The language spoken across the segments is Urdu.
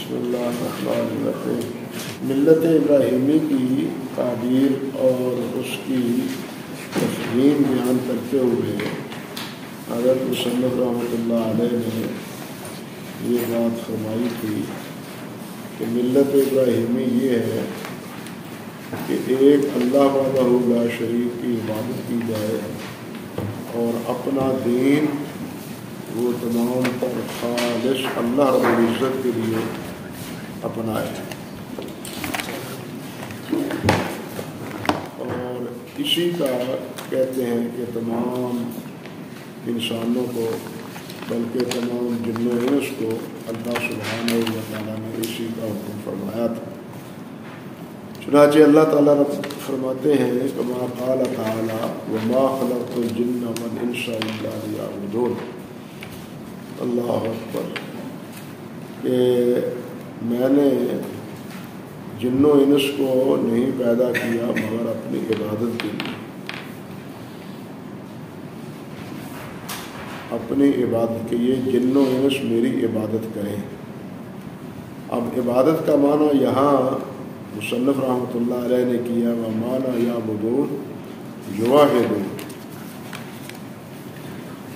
بسم اللہ الرحمن الرحیم۔ ملت ابراہیمی کی تعبیر اور اس کی تفہیم بیان کرتے ہوئے حضرت مصنف رحمۃ اللہ علیہ نے یہ بات فرمائی تھی کہ ملت ابراہیمی یہ ہے کہ ایک اللہ وحدہ لا شریک کی عبادت کی جائے اور اپنا دین وہ تمام پر خالص اللہ رب العزت کے لیے اپنائے، اور اسی کا کہتے ہیں کہ تمام انسانوں کو بلکہ تمام جن و انس کو اللہ سبحانہ و تعالیٰ نے اسی کا حکم فرمایا تھا۔ چنانچہ اللہ تعالیٰ فرماتے ہیں کما قال تعالیٰ وما خلقت الجن والانس الا لیعبدون، اللہ اکبر، کہ میں نے جن و انس کو نہیں پیدا کیا مگر اپنی عبادت کے لیے، اپنی عبادت کے لیے جن و انس میری عبادت کریں۔ اب عبادت کا معنی یہاں مصنف رحمۃ اللہ علیہ نے کیا ومانا یعبدون یوحدون۔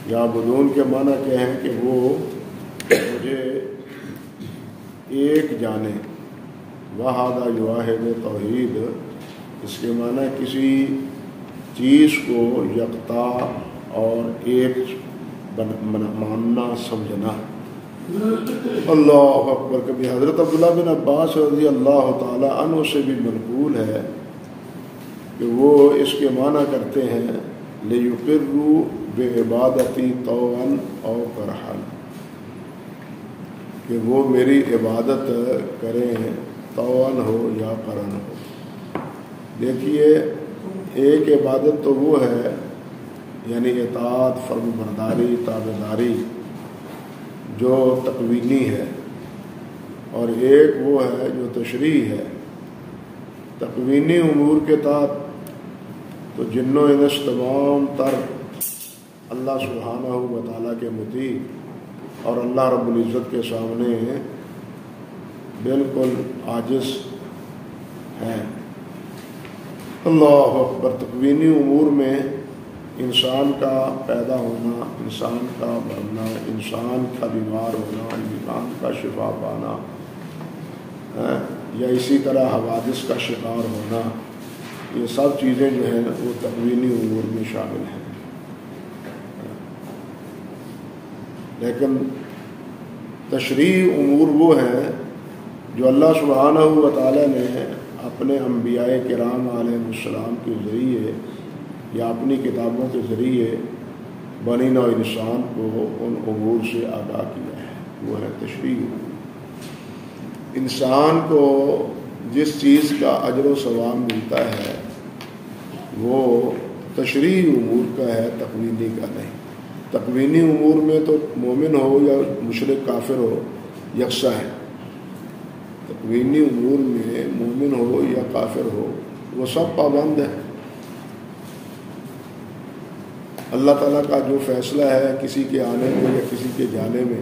یعبدون کے معنی کیا ہے کہ وہ مجھے ایک جانے، وحدہ یوحد توحید، اس کے معنی کسی چیز کو یکتا اور ایک ماننا سمجھنا۔ اللہ اکبر۔ کبھی حضرت عبداللہ بن عباس رضی اللہ تعالی عنہ سے بھی منقول ہے کہ وہ اس کے معنی کرتے ہیں لیقروا بعبادتی طوعا او کرہا، کہ وہ میری عبادت کریں طوعا ہو یا کرہا ہو۔ دیکھیے ایک عبادت تو وہ ہے یعنی اطاعت، فرم برداری، تابعداری جو تقوینی ہے، اور ایک وہ ہے جو تشریعی ہے۔ تقوینی امور کے تحت تو جن و انس تمام تر اللہ سبحانہ و تعالیٰ کے مطیع اور اللہ رب العزت کے سامنے بالکل عاجز ہیں۔ اللہ اکبر۔ تقوینی امور میں انسان کا پیدا ہونا، انسان کا مرنا، انسان کا بیمار ہونا، انسان کا شفا پانا، یا اسی طرح حوادث کا شکار ہونا، یہ سب چیزیں جو ہیں وہ تقوینی امور میں شامل ہیں۔ لیکن تشریعی امور وہ ہیں جو اللہ سبحانہ و تعالیٰ نے اپنے انبیاء کرام علیہ السلام کے ذریعے یا اپنی کتابوں کے ذریعے بنی نوع انسان کو ان امور سے آگاہ کیا ہے، وہ ہے تشریعی امور۔ انسان کو جس چیز کا اجر و ثواب ملتا ہے وہ تشریعی امور کا ہے، تقوینی کا نہیں۔ تقوینی امور میں تو مومن ہو یا مشرک کافر ہو یکساں ہے۔ تقوینی امور میں مومن ہو یا کافر ہو وہ سب پابند ہے۔ اللہ تعالیٰ کا جو فیصلہ ہے کسی کے آنے میں یا کسی کے جانے میں،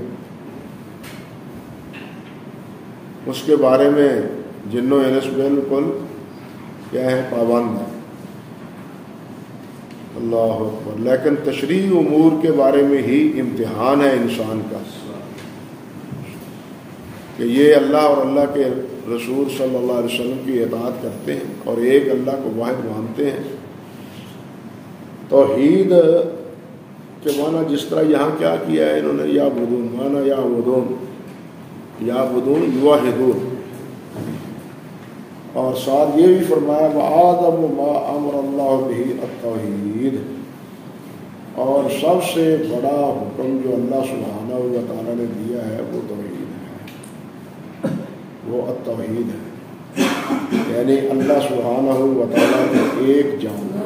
اس کے بارے میں جن و انس بالکل کیا ہے، پابند ہے۔ اللہ اکبر۔ لیکن تشریعی امور کے بارے میں ہی امتحان ہے انسان کا کہ یہ اللہ اور اللہ کے رسول صلی اللہ علیہ وسلم کی اطاعت کرتے ہیں اور ایک اللہ کو واحد مانتے ہیں۔ توحید کے معنی جس طرح یہاں کیا کیا ہے انہوں نے، یعبدون معنی یعبدون، یعبدون یوحدون، اور ساتھ یہ بھی فرمایا وَآدَمُ مَا أَمَرَ اللَّهُ بِهِ التَّوْحِيدُ، اور سب سے بڑا حکم جو اللہ سبحانہ و تعالیٰ نے دیا ہے وہ توحید ہے، وہ التوحید ہے، یعنی اللہ سبحانہ و تعالیٰ نے ایک جانا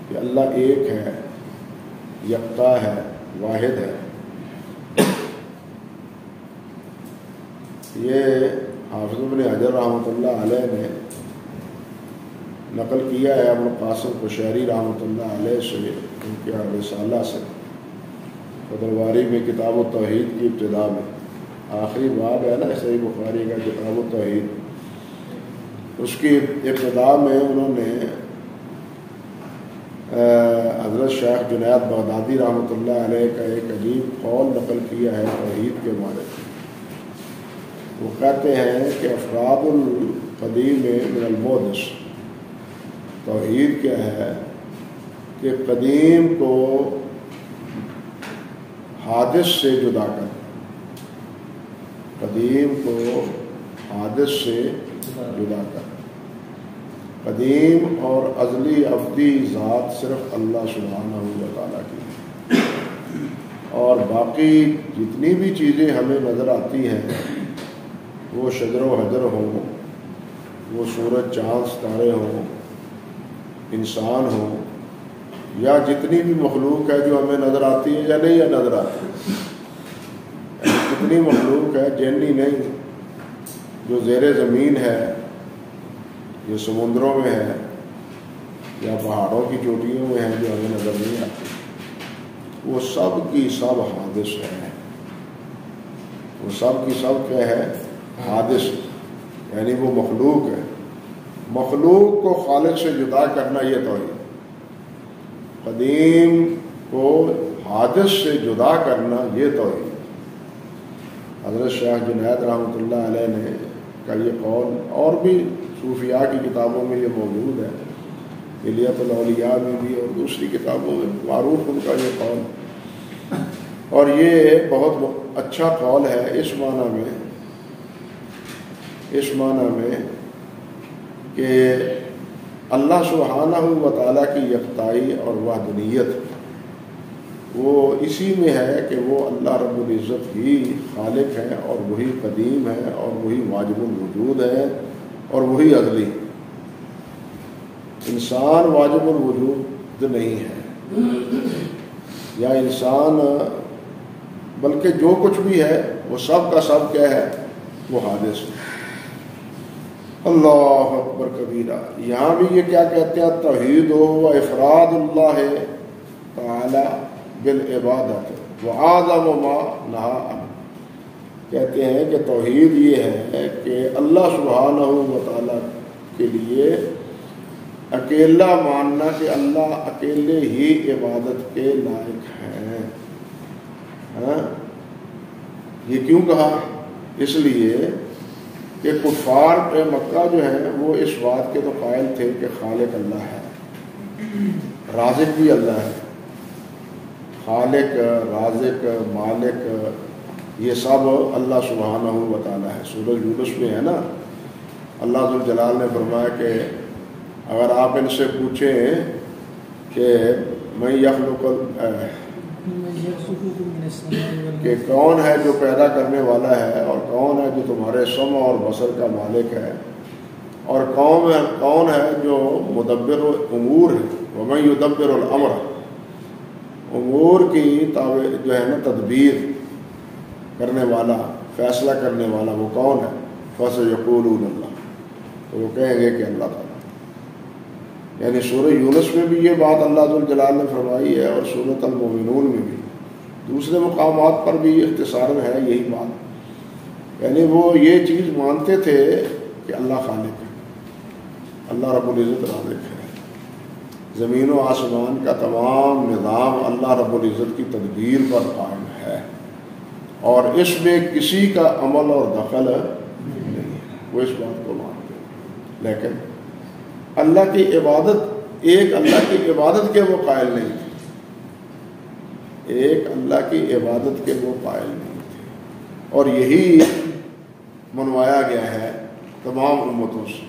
کہ اللہ ایک ہے، یکتا ہے، واحد ہے۔ یہ حافظ ابن حجر رحمۃ اللہ علیہ نے نقل کیا ہے ابو القاسم قشیری رحمۃ اللہ علیہ سے، ان کے رسالہ سے فتح الباری میں کتاب التوحید کی ابتدا میں، آخری باب ہے نا صحیح بخاری کا کتاب التوحید، اس کی ابتدا میں انہوں نے حضرت شیخ جنید بغدادی رحمۃ اللہ علیہ کا ایک عجیب قول نقل کیا ہے توحید کے بارے میں۔ وہ کہتے ہیں کہ افراد القدیم من المحدث، توحید کیا ہے کہ قدیم کو حادث سے جدا کر، قدیم کو حادث سے جدا کر۔ قدیم اور ازلی ابدی ذات صرف اللہ سبحانہ و تعالیٰ کی، اور باقی جتنی بھی چیزیں ہمیں نظر آتی ہیں، وہ شجر و حجر ہوں، وہ سورج چاند ستارے ہوں، انسان ہوں، یا جتنی بھی مخلوق ہے جو ہمیں نظر آتی ہے یا نہیں نظر آتی ہے، کتنی مخلوق ہے جنی نہیں، جو زیر زمین ہے، جو سمندروں میں ہے، یا پہاڑوں کی چوٹیوں میں ہے جو ہمیں نظر نہیں آتی، وہ سب کی سب حادث ہے۔ وہ سب کی سب کیا ہے؟ حادث، یعنی وہ مخلوق ہے۔ مخلوق کو خالق سے جدا کرنا یہ توحید، قدیم کو حادث سے جدا کرنا یہ توحید۔ حضرت شیخ جنید رحمۃ اللہ علیہ نے کا یہ قول، اور بھی صوفیاء کی کتابوں میں یہ موجود ہے، حلیت الاولیاء میں بھی اور دوسری کتابوں میں معروف ان کا یہ قول، اور یہ بہت اچھا قول ہے اس معنی میں کہ اللہ سبحانہ و تعالیٰ کی یکتائی اور وحدانیت وہ اسی میں ہے کہ وہ اللہ رب العزت ہی خالق ہے، اور وہی قدیم ہے، اور وہی واجب الوجود ہے، اور وہی ازلی۔ انسان واجب الوجود نہیں ہے، یا انسان بلکہ جو کچھ بھی ہے وہ سب کا سب کیا ہے؟ وہ حادث ہے۔ اللہ اکبر کبیرہ۔ یہاں بھی یہ کیا کہتے ہیں؟ توحید و افراد اللہ تعالی بالعبادت وعظم ما نہا عنہ۔ کہتے ہیں کہ توحید یہ ہے کہ اللہ سبحانہ و تعالیٰ کے لیے اکیلا ماننا کہ اللہ اکیلے ہی عبادت کے لائق ہیں۔ ہاں، یہ کیوں کہا؟ اس لیے کہ کفار مکہ جو ہیں وہ اس بات کے تو قائل تھے کہ خالق اللہ ہے، رازق بھی اللہ ہے، خالق، رازق، مالک، یہ سب اللہ سبحانہ و تعالیٰ ہے۔ سورہ یونس میں ہے نا، اللہ ذوالجلال نے فرمایا کہ اگر آپ ان سے پوچھیں کہ میں یخلق کہ کون ہے جو پیدا کرنے والا ہے، اور کون ہے جو تمہارے سمع اور بصر کا مالک ہے، اور کون ہے جو مدبر الامور ہے، ومن یدبر الامر، امور کی جو ہے نا تدبیر کرنے والا، فیصلہ کرنے والا، وہ کون ہے؟ فسیقولون اللہ، تو وہ کہیں گے کہ اللہ تعالیٰ۔ یعنی سورہ یونس میں بھی یہ بات اللہ ذوالجلال نے فرمائی ہے، اور سورۃ المومنون میں بھی، دوسرے مقامات پر بھی اختصاراً ہے یہی بات۔ یعنی وہ یہ چیز مانتے تھے کہ اللہ خالق ہے، اللہ رب العزت رازق ہے، زمین و آسمان کا تمام نظام اللہ رب العزت کی تدبیر پر قائم ہے، اور اس میں کسی کا عمل اور دخل نہیں ہے، وہ اس بات کو مانتے ہیں۔ لیکن اللہ کی عبادت، ایک اللہ کی عبادت کے وہ قائل نہیں تھے، ایک اللہ کی عبادت کے وہ قائل نہیں تھے، اور یہی منوایا گیا ہے تمام امتوں سے۔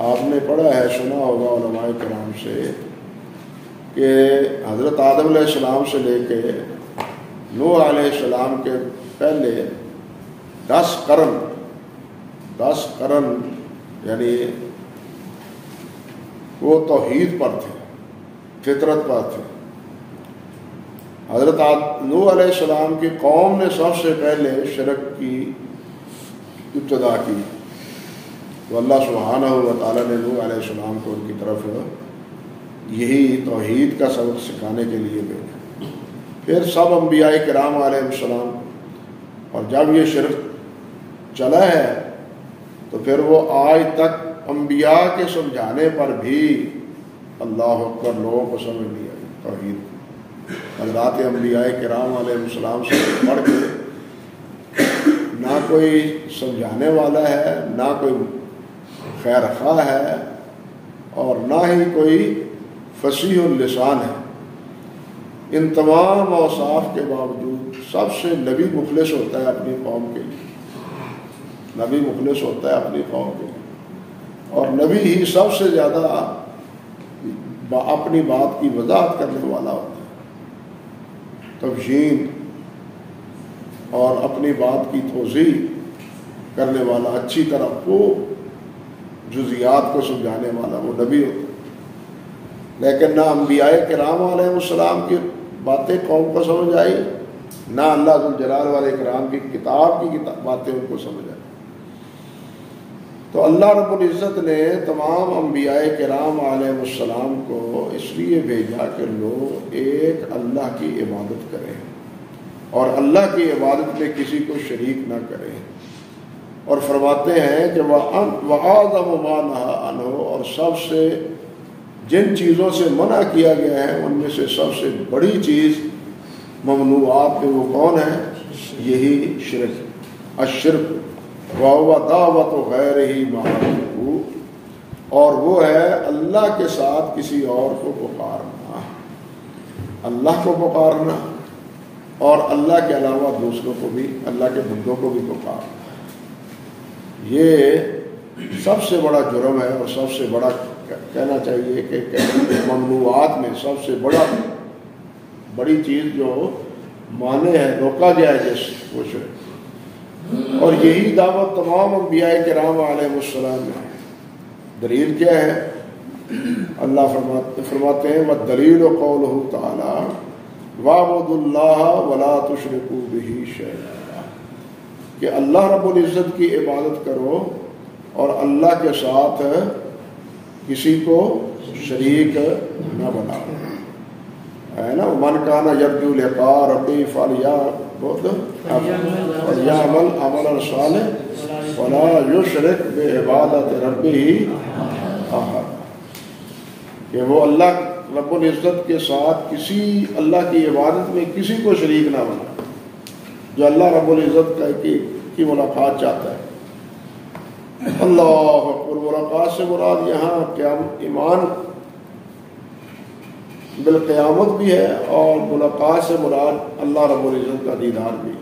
آپ نے پڑھا ہے، سنا ہوگا علماء کرام سے کہ حضرت آدم علیہ السلام سے لے کے نوح علیہ السلام کے پہلے 10 قرن یعنی وہ توحید پر تھے، فطرت پر تھے۔ حضرت نوح علیہ السلام کی قوم نے سب سے پہلے شرک کی ابتدا کی، تو اللہ سبحانہ و تعالیٰ نے نوح علیہ السلام کو ان کی طرف یہی توحید کا سبق سکھانے کے لیے بھیجا۔ پھر سب انبیاء کرام علیہ السلام اور جب یہ شرک چلا ہے تو پھر وہ آج تک انبیاء کے سمجھانے پر بھی اللہ اکبر لوگوں کو سمجھ نہیں آئی توحید. حضرات انبیاء کرام علیہ السلام سے پڑھ کے نہ کوئی سمجھانے والا ہے، نہ کوئی خیر خواہ ہے، اور نہ ہی کوئی فصیح اللسان ہے. ان تمام اوصاف کے باوجود سب سے نبی مخلص ہوتا ہے اپنی قوم کے لیے. نبی مخلص ہوتا ہے اپنی قوم کے لیے، اور نبی ہی سب سے زیادہ اپنی بات کی وضاحت کرنے والا ہوتا ہے، تبیین اور اپنی بات کی توضیح کرنے والا، اچھی طرح وہ جزیات کو سمجھانے والا وہ نبی ہوتا ہے. لیکن نہ انبیاء کرام علیہ السلام کی باتیں قوم کو سمجھ آئی، نہ اللہ ذوالجلال والاکرام کی کتاب کی باتیں ان کو سمجھ آئی. تو اللہ رب العزت نے تمام انبیاء کرام علیہ السلام کو اس لیے بھیجا کہ لوگ ایک اللہ کی عبادت کریں اور اللہ کی عبادت میں کسی کو شریک نہ کریں. اور فرماتے ہیں کہ وَأَعْظَمُ مَا نَهَىٰ عَنْهُ، اور سب سے جن چیزوں سے منع کیا گیا ہے ان میں سے سب سے بڑی چیز ممنوعات میں وہ کون ہے؟ یہی شرک. الشرک وَهُوَ دَعْوَةُ غَيْرِهِ مَعَهُ، اور وہ ہے اللہ کے ساتھ کسی اور کو پکارنا، اللہ کو پکارنا اور اللہ کے علاوہ دوسروں کو بھی، اللہ کے بندوں کو بھی پکارنا. یہ سب سے بڑا جرم ہے، اور سب سے بڑا کہنا چاہیے کہ ممنوعات میں سب سے بڑی چیز جو مانے ہے، روکا جائے جس وہ شرک. اور یہی دعوت تمام انبیاء کرام علیہ السلام میں ہے. دلیل کیا ہے؟ اللہ فرماتے ہیں وَالدَّلِيلُ قَوْلُهُ تَعَالَى وَاعْبُدُوا اللَّهَ وَلَا تُشْرِكُوا بِهِ شَيْئًا، کہ اللہ رب العزت کی عبادت کرو اور اللہ کے ساتھ کسی کو شریک نہ بناؤ. ہے نا، من کان یرجو لقاء ربہ فلیعمل عملا صالحا ولا یشرک بعبادۃ ربہ احدا، کہ وہ اللہ رب العزت کے ساتھ کسی اللہ کی عبادت میں کسی کو شریک نہ بنا. جو اللہ رب العزت کی ملاقات چاہتا ہے. اللہ اکبر. ملاقات سے مراد یہاں ایمان بالقیامت بھی ہے، اور ملاقات سے مراد اللہ رب العزت کا دیدار بھی.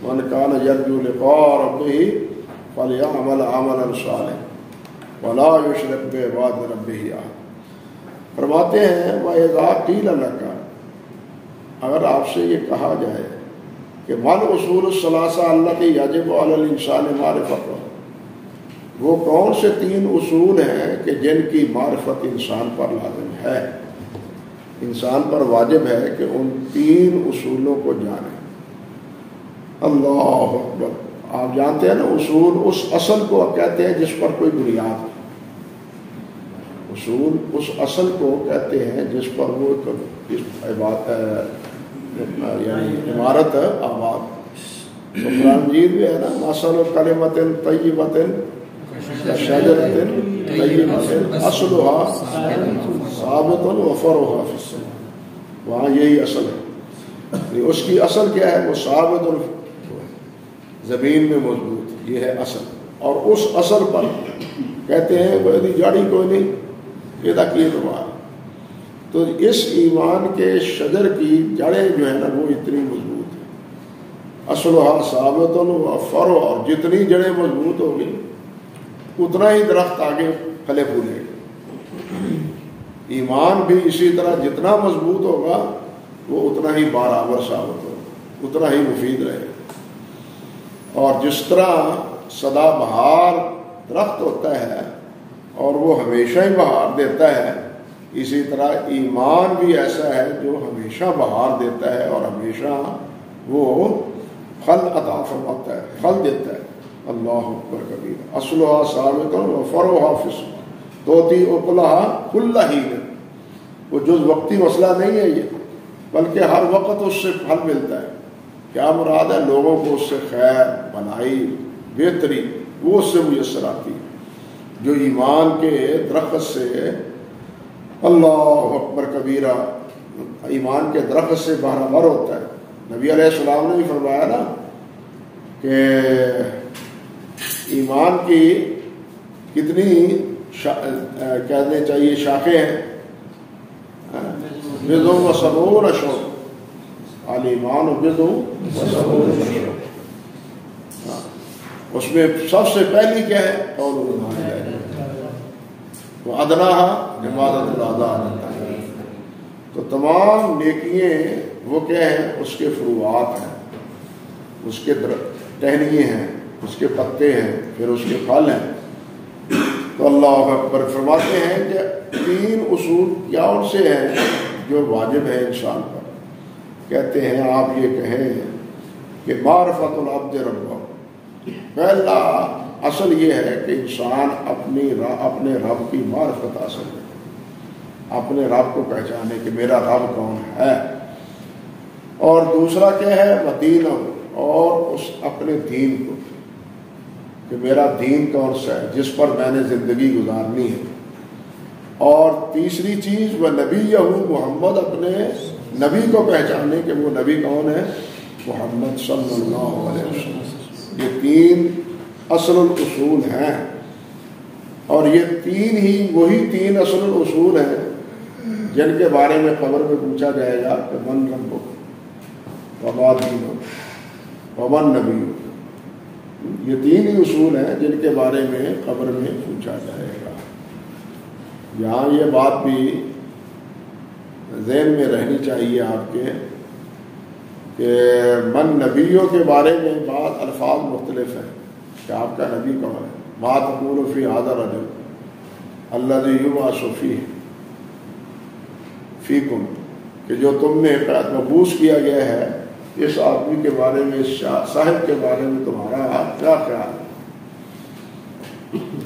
من کان یرجو لقاء ربہ فلیعمل عملا صالحا ولا یشرک بعبادۃ ربہ احدا. فرماتے ہیں وَإِذَا قِيلَ لَكَ، اگر آپ سے یہ کہا جائے کہ مَا الْأُصُولُ الثَّلَاثَةُ الَّتِي يَجِبُ عَلَى الْإِنسَانِ مَعْرِفَتُهَا، وہ کون سے 3 اصول ہیں کہ جن کی معرفت انسان پر لازم ہے، انسان پر واجب ہے کہ ان 3 اصولوں کو جانے. اللہ اکبر. آپ جانتے ہیں نا، اصول اس اصل کو کہتے ہیں جس پر کوئی بنیاد ہو. اصول اس اصل کو کہتے ہیں جس پر وہ یعنی عمارت آباد. قرآن مجید میں ہے نا، مثل کلمۃ طیبۃ کشجرۃ طیبۃ اصلها ثابت وفرعها فی السماء. وہاں یہی اصل ہے. اس کی اصل کیا ہے؟ وہ ثابت زمین میں مضبوط، یہ ہے اصل. اور اس اصل پر کہتے ہیں وہ جاڑی کوئی نہیں، یہ تک یہ تمہارا. تو اس ایمان کے شجر کی جڑیں جو ہے نا وہ اتنی مضبوط ہیں. اصلها ثابت وفرع، اور جتنی جڑیں مضبوط ہوگی اتنا ہی درخت آگے پھلے پھولے. ایمان بھی اسی طرح جتنا مضبوط ہوگا وہ اتنا ہی بارآور ثابت ہوگا، اتنا ہی مفید رہے گا. اور جس طرح سدا بہار درخت ہوتا ہے اور وہ ہمیشہ ہی بہار دیتا ہے، اسی طرح ایمان بھی ایسا ہے جو ہمیشہ بہار دیتا ہے اور ہمیشہ وہ پھل عطا فرماتا ہے، پھل دیتا ہے. اللہ اکبر کبیر. اصلها ثابت وفرعها فی السماء تؤتی اکلها کل حین. وہ جز وقتی مسئلہ نہیں ہے یہ، بلکہ ہر وقت اس سے پھل ملتا ہے. کیا مراد ہے؟ لوگوں کو اس سے خیر، بھلائی، بہتری وہ اس سے میسر آتی ہے۔ جو ایمان کے درخت سے، اللہ اکبر کبیرہ، ایمان کے درخت سے بہرہ بر ہوتا ہے۔ نبی علیہ السلام نے بھی فرمایا نا کہ ایمان کی کتنی کہنے چاہیے شاخیں ہیں، بضع و سبعون شعبہ، الایمان بضع و سبعون شعبہ۔ اس میں سب سے پہلی کیا ہے؟ قول لا الہ الا اللہ وادناها عبادۃ الاعضاء۔ تو تمام نیکیاں وہ کیا ہیں؟ اس کے فروعات ہیں، اس کے ٹہنیے ہیں، اس کے پتے ہیں، پھر اس کے پھل ہیں۔ تو اللہ اکبر فرماتے ہیں کہ 3 اصول کیا ان سے ہیں جو واجب ہے انسان پر؟ کہتے ہیں آپ یہ کہیں کہ معرفت العبد ربہ، پہلا اصل یہ ہے کہ انسان اپنے رب کی معرفت حاصل کرے، اپنے رب کو پہچانے کہ میرا رب کون ہے۔ اور دوسرا کیا ہے؟ ودین، اور اس اپنے دین کو، کہ میرا دین کون سا ہے جس پر میں نے زندگی گزارنی ہے۔ اور تیسری چیز وہ نبی محمد، اپنے نبی کو پہچانے کہ وہ نبی کون ہے؟ محمد صلی اللہ علیہ وسلم۔ یہ 3 اصل الاصول ہیں، اور یہ 3 ہی وہی 3 اصل الاصول ہیں جن کے بارے میں قبر میں پوچھا جائے گا کہ من ربک وما دینک ومن نبیک۔ یہ 3 ہی اصول ہیں جن کے بارے میں قبر میں پوچھا جائے گا۔ یہاں یہ بات بھی ذہن میں رہنی چاہیے آپ کے کہ من نبیوں کے بارے میں بعض الفاظ مختلف ہیں کہ آپ کا نبی کون ہے۔ ما تقول فی ھذا الرجل الذی یبعث فیکم، کہ جو تم نے مبعوث کیا گیا ہے، اس آدمی کے بارے میں، اس صاحب کے بارے میں تمہارا کیا خیال ہے؟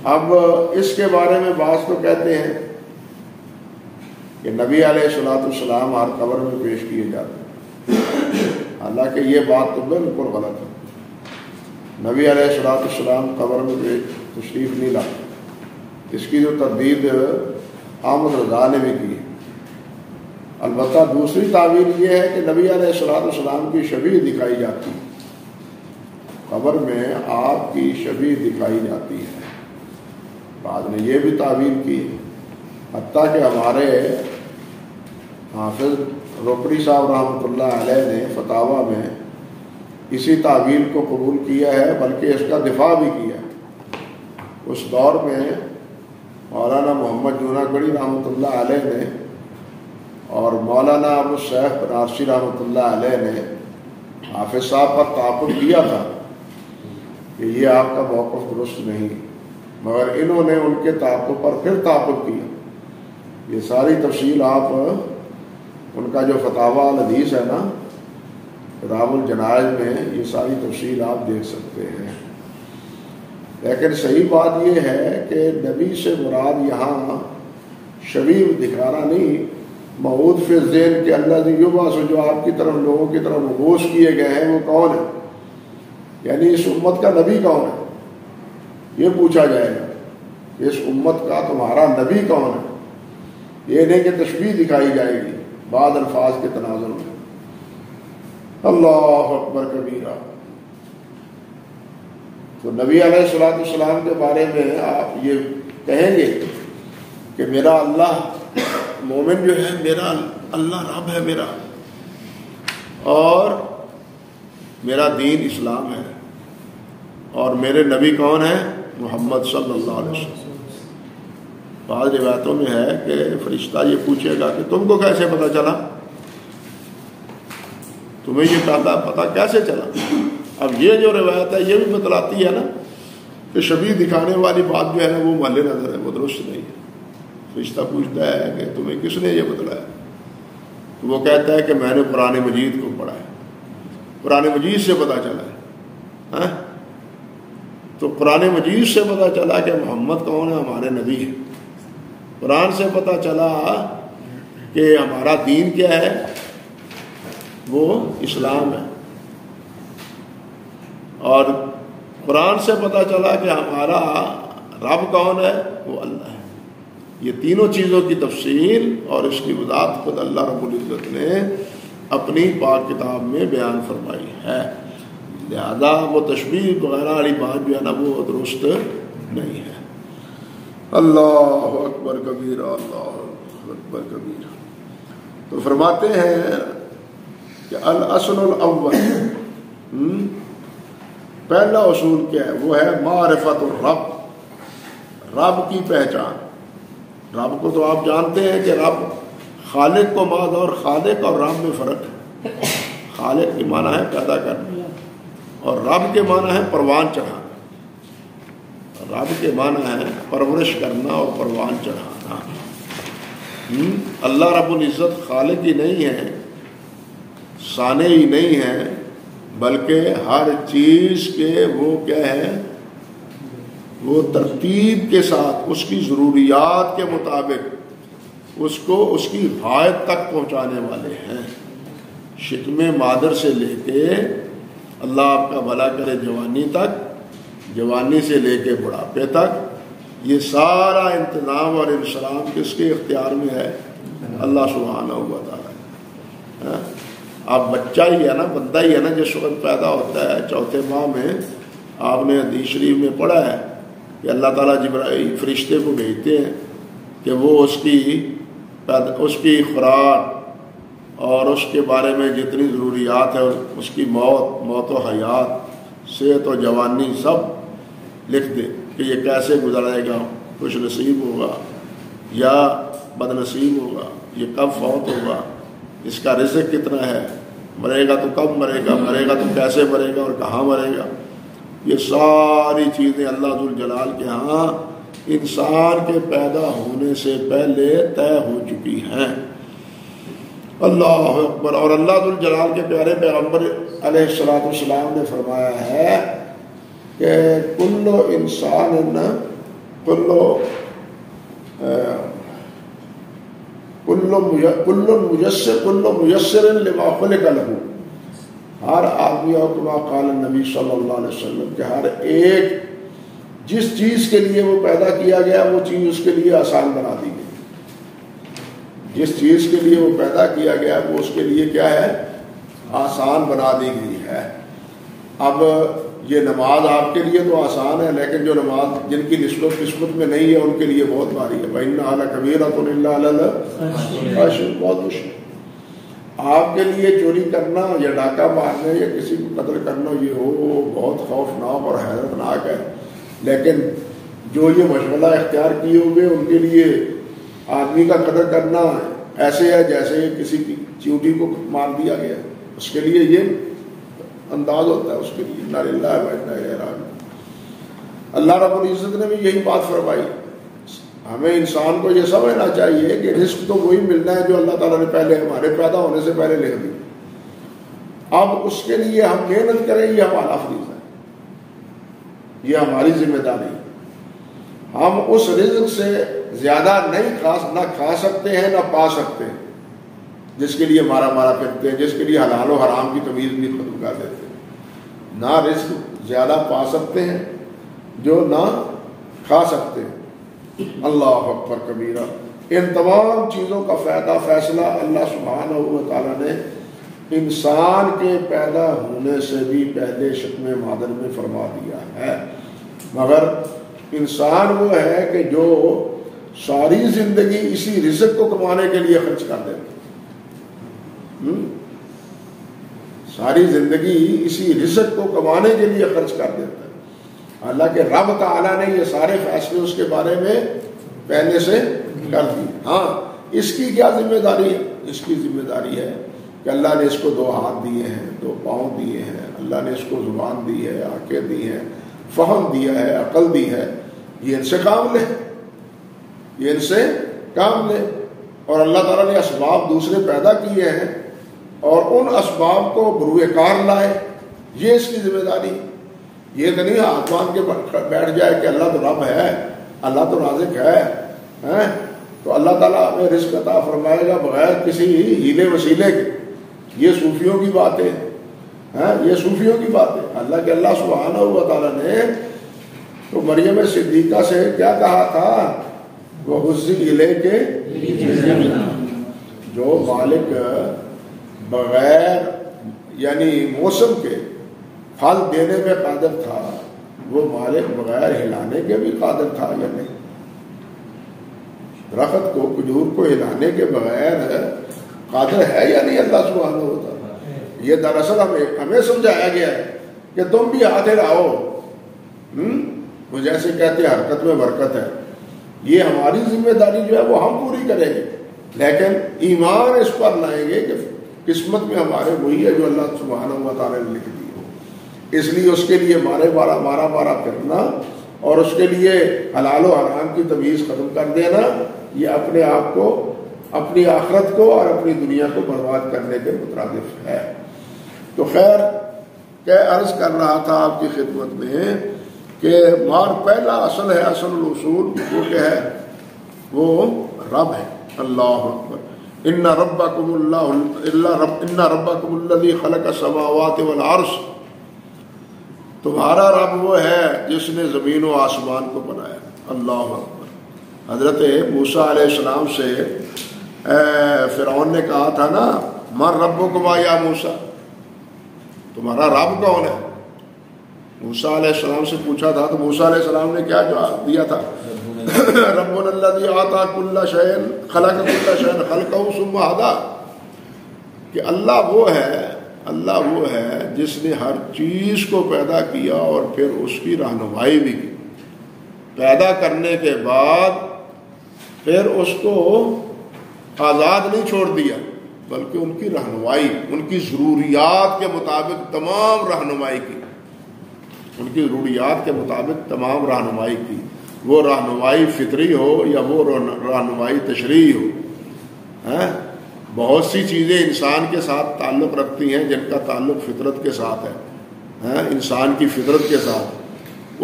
اب اس کے بارے میں بعض تو کہتے ہیں کہ نبی علیہ السلام ہر قبر میں پیش کیے جاتے ہیں، حالانکہ یہ بات تو بالکل غلط ہے۔ نبی علیہ السلام قبر میں تشریف نہیں لاتے۔ اس کی جو تردید احمد رضا نے بھی کی ہے۔ البتہ دوسری تعبیر یہ ہے کہ نبی علیہ السلام کی شبیہ دکھائی جاتی ہے، قبر میں آپ کی شبیہ دکھائی جاتی ہے۔ بعد نے یہ بھی تعبیر کی، حتیٰ کہ ہمارے حافظ روپڑی صاحب رحمۃ اللہ علیہ نے فتاویٰ میں اسی تعبیر کو قبول کیا ہے، بلکہ اس کا دفاع بھی کیا۔ اس دور میں مولانا محمد جوناگڑھی رحمۃ اللہ علیہ نے اور مولانا ابو السیف بنارسی رحمۃ اللہ علیہ نے حافظ صاحب پر تعاقب کیا تھا کہ یہ آپ کا موقف درست نہیں، مگر انہوں نے ان کے تعاقب پر پھر تعاقب کیا۔ یہ ساری تفصیل آپ ان کا جو فتاویٰ الحدیث ہے نا کتاب الجنائز میں، یہ ساری تفصیل آپ دیکھ سکتے ہیں۔ لیکن صحیح بات یہ ہے کہ نبی سے مراد یہاں شبیہ دکھانا نہیں، معود فی الذہن کے اللہ یبعث، جو آپ کی طرف لوگوں کی طرف مبعوث کیے گئے ہیں وہ کون ہے، یعنی اس امت کا نبی کون ہے، یہ پوچھا جائے گا کہ اس امت کا تمہارا نبی کون ہے۔ یہ نہیں کہ تشبیہ دکھائی جائے گی بعض الفاظ کے تناظر میں۔ اللہ اکبر کبیرہ۔ تو نبی علیہ السلام کے بارے میں آپ یہ کہیں گے کہ میرا اللہ، مومن جو ہے میرا اللہ رب ہے میرا، اور میرا دین اسلام ہے، اور میرے نبی کون ہیں؟ محمد صلی اللہ علیہ وسلم۔ بعض روایتوں میں ہے کہ فرشتہ یہ پوچھے گا کہ تم کو کیسے پتہ چلا، تمہیں یہ پتہ کیسے چلا؟ اب یہ جو روایت ہے یہ بھی بتلاتی ہے نا کہ شبیہ دکھانے والی بات جو ہے نا وہ محل نظر ہے، وہ درست نہیں ہے۔ فرشتہ پوچھتا ہے کہ تمہیں کس نے یہ بتلایا؟ تو وہ کہتا ہے کہ میں نے قرآن مجید کو پڑھا ہے، قرآن مجید سے پتہ چلا ہے۔ تو قرآن مجید سے پتہ چلا کہ محمد کون ہے، ہمارے نبی ہیں۔ قرآن سے پتہ چلا کہ ہمارا دین کیا ہے، وہ اسلام ہے۔ اور قرآن سے پتہ چلا کہ ہمارا رب کون ہے؟ وہ اللہ ہے۔ یہ تینوں چیزوں کی تفصیل اور اس کی وضاحت خود اللہ رب العزت نے اپنی پاک کتاب میں بیان فرمائی ہے، لہذا وہ تشبیہ وغیرہ والی بات جو ہے نا وہ درست نہیں ہے۔ اللہ اکبر کبیرہ، اللہ اکبر کبیرہ۔ تو فرماتے ہیں کہ الاصل الاول، پہلا اصول کیا ہے؟ وہ ہے معرفت الرب، رب کی پہچان۔ رب کو تو آپ جانتے ہیں کہ رب خالق کو ماد، اور خالق اور رب میں فرق ہے۔ خالق کے معنی ہے پیدا کرنا، اور رب کے معنی ہے پروان چڑھانا۔ رب کے معنی ہے پرورش کرنا اور پروان چڑھانا۔ اللہ رب العزت خالق ہی نہیں ہے، صانع ہی نہیں ہے، بلکہ ہر چیز کے وہ کیا ہے؟ وہ ترتیب کے ساتھ اس کی ضروریات کے مطابق اس کو اس کی غایت تک پہنچانے والے ہیں۔ شکم مادر سے لے کے اللہ آپ کا بھلا کرے جوانی تک، جوانی سے لے کے بڑھاپے تک، یہ سارا انتظام اور انسلام کس کے اختیار میں ہے؟ اللہ سبحانہ و تعالیٰ۔ اب بچہ ہی ہے نا، بندہ ہی ہے نا، جس وقت پیدا ہوتا ہے چوتھے ماہ میں، آپ نے حدیث شریف میں پڑھا ہے کہ اللہ تعالیٰ جبرائیل فرشتے کو بھیجتے ہیں کہ وہ اس کی خوراک اور اس کے بارے میں جتنی ضروریات ہے، اس کی موت و حیات، صحت و جوانی سب لکھ دے کہ یہ کیسے گزارے گا، خوش نصیب ہوگا یا بد نصیب ہوگا، یہ کب فوت ہوگا، اس کا رزق کتنا ہے، مرے گا تو کب مرے گا، مرے گا تو کیسے مرے گا اور کہاں مرے گا۔ یہ ساری چیزیں اللہ ذوالجلال کے ہاں انسان کے پیدا ہونے سے پہلے طے ہو چکی ہیں۔ اللہ اکبر۔ اور اللہ ذوالجلال کے پیارے پیغمبر علیہ السلام نے فرمایا ہے کہ کل انسان کل میسر لما خلق لہ، ہر آدمی، اور کما قال النبی صلی اللہ علیہ وسلم، کہ ہر ایک جس چیز کے لیے وہ پیدا کیا گیا وہ چیز اس کے لیے آسان بنا دی گئی۔ جس چیز کے لیے وہ پیدا کیا گیا وہ اس کے لیے کیا ہے؟ آسان بنا دی گئی ہے۔ اب یہ نماز آپ کے لیے تو آسان ہے، لیکن جو نماز جن کی نسبت قسمت میں نہیں ہے ان کے لیے بہت بھاری ہے۔ وَإِنَّهَا لَكَبِيرَةٌ إِلَّا عَلَى الْخَاشِعِينَ، بہت مشکل۔ آپ کے لیے چوری کرنا یا ڈاکہ مارنا یا کسی کو قتل کرنا یہ بہت خوفناک اور حیرتناک ہے، لیکن جو یہ مشغلہ اختیار کیے ہوئے ان کے لیے آدمی کا قتل کرنا ایسے ہے جیسے کسی کی چیونٹی کو مار دیا گیا، اس کے لیے یہ انداز ہوتا ہے، اس کے لیے انا للہ و انا الیہ راجعون۔ اللہ رب العزت نے بھی یہی بات فرمائی۔ ہمیں انسان کو یہ سمجھنا چاہیے کہ رزق تو وہی ملنا ہے جو اللہ تعالیٰ نے پہلے ہمارے پیدا ہونے سے پہلے لکھ دی، اب اس کے لیے ہم محنت کریں، یہ ہمارا فریضہ ہے، یہ ہماری ذمہ داری ہے۔ ہم اس رزق سے زیادہ نہ کھا سکتے ہیں نہ پا سکتے ہیں، جس کے لیے مارا پھرتے ہیں، جس کے لیے حلال و حرام کی تمیز بھی ختم کر دیتے ہیں۔ نہ رزق زیادہ پا سکتے ہیں جو نہ کھا سکتے ہیں۔ اللہ اکبر کبیرہ۔ ان تمام چیزوں کا فیصلہ اللہ سبحانہ و تعالیٰ نے انسان کے پیدا ہونے سے بھی پہلے شکم مادر میں فرما دیا ہے، مگر انسان وہ ہے کہ جو ساری زندگی اسی رزق کو کمانے کے لیے خرچ کر دیتا، ساری زندگی اسی رزق کو کمانے کے لیے خرچ کر دیتا ہے، حالانکہ رب تعالیٰ نے یہ سارے فیصلے اس کے بارے میں پہلے سے کر دیے۔ ہاں، اس کی کیا ذمہ داری ہے؟ اس کی ذمہ داری ہے کہ اللہ نے اس کو 2 ہاتھ دیے ہیں، 2 پاؤں دیے ہیں، اللہ نے اس کو زبان دی ہے، آنکھیں دی ہیں، فہم دیا ہے، عقل دی ہے، یہ ان سے کام لے، یہ ان سے کام لے۔ اور اللہ تعالیٰ نے اسباب دوسرے پیدا کیے ہیں اور ان اسباب کو بروئے کار لائے، یہ اس کی ذمہ داری۔ یہ تو نہیں ہاتھ باندھ کے بیٹھ جائے کہ اللہ تو رب ہے، اللہ تو رازق ہے، تو اللہ تعالیٰ ہمیں رزق عطا فرمائے گا بغیر کسی ہیلے وسیلے کے۔ یہ صوفیوں کی باتیں، یہ صوفیوں کی بات ہے۔ حالانکہ اللہ سبحانہ و تعالیٰ نے تو مریم صدیقہ سے کیا کہا تھا؟ وہ حُزِّ اِلَيْكِ، جو مالک بغیر یعنی موسم کے پھل دینے میں قادر تھا، وہ مالک بغیر ہلانے کے بھی قادر تھا یا نہیں؟ درخت کو، کھجور کو ہلانے کے بغیر قادر ہے یا نہیں اللہ سبحانہ و تعالیٰ؟ یہ دراصل ہمیں سمجھایا گیا ہے کہ تم بھی ہاتھ ہلاؤ، وہ جیسے کہتے ہیں حرکت میں برکت ہے، یہ ہماری ذمہ داری جو ہے وہ ہم پوری کریں گے، لیکن ایمان اس پر لائیں گے کہ قسمت میں ہمارے وہی ہے جو اللہ سبحانہ و تعالیٰ نے لکھ دی ہو۔ اس لیے اس کے لیے مارا مارا کرنا اور اس کے لیے حلال و حرام کی تمیز ختم کر دینا، یہ اپنے آپ کو، اپنی آخرت کو اور اپنی دنیا کو برباد کرنے کے مترادف ہے۔ تو خیر کہ عرض کر رہا تھا آپ کی خدمت میں کہ مار پہلا اصل ہے، اصل الاصول وہ کیا ہے؟ وہ رب ہے۔ اللہ اکبر۔ ان ربکم الذی خلق السماوات والارض، تمہارا رب وہ ہے جس نے زمین و آسمان کو بنایا۔ اللہ اکبر۔ حضرت موسیٰ علیہ السلام سے فرعون نے کہا تھا نا، من ربکم یا موسیٰ، تمہارا رب کون ہے؟ موسیٰ علیہ السلام سے پوچھا تھا تو موسیٰ علیہ السلام نے کیا جواب دیا تھا؟ ربنا الذی اعطی کل شیء خلق کل شیء خلقہ ثم ہدی، کہ اللہ وہ ہے جس نے ہر چیز کو پیدا کیا اور پھر اس کی رہنمائی بھی کی۔ پیدا کرنے کے بعد پھر اس کو آزاد نہیں چھوڑ دیا، بلکہ ان کی رہنمائی، ان کی ضروریات کے مطابق تمام رہنمائی کی، ان کی ضروریات کے مطابق تمام رہنمائی کی۔ وہ رہنمائی فطری ہو یا وہ رہنمائی تشریعی ہو۔ بہت سی چیزیں انسان کے ساتھ تعلق رکھتی ہیں جن کا تعلق فطرت کے ساتھ ہے، انسان کی فطرت کے ساتھ،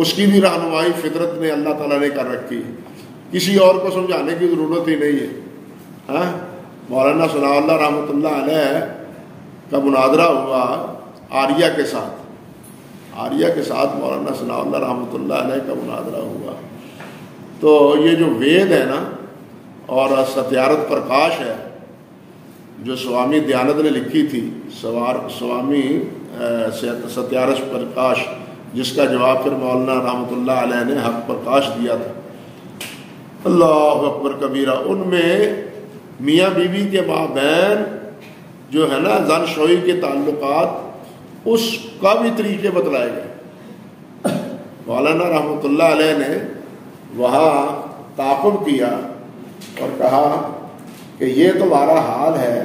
اس کی بھی رہنمائی فطرت نے، اللہ تعالیٰ نے کر رکھی ہے، کسی اور کو سمجھانے کی ضرورت ہی نہیں ہے۔ مولانا ثناء اللہ رحمۃ اللہ علیہ کا مناظرہ ہوا آریہ کے ساتھ مولانا ثناء اللہ رحمۃ اللہ علیہ کا مناظرہ ہوا، تو یہ جو وید ہے نا اور ستیارت پرکاش ہے جو سوامی دیانند نے لکھی تھی، سوامی ستیارت پرکاش، جس کا جواب پھر مولانا رحمۃ اللہ علیہ نے حق پرکاش دیا تھا۔ اللہ اکبر کبیرہ۔ ان میں میاں بیوی کے مابین جو ہے نا زن شوئی کے تعلقات، اس کا بھی طریقے بتلائے گئے۔ مولانا رحمۃ اللہ علیہ نے وہاں تعاقب کیا اور کہا کہ یہ تمہارا حال ہے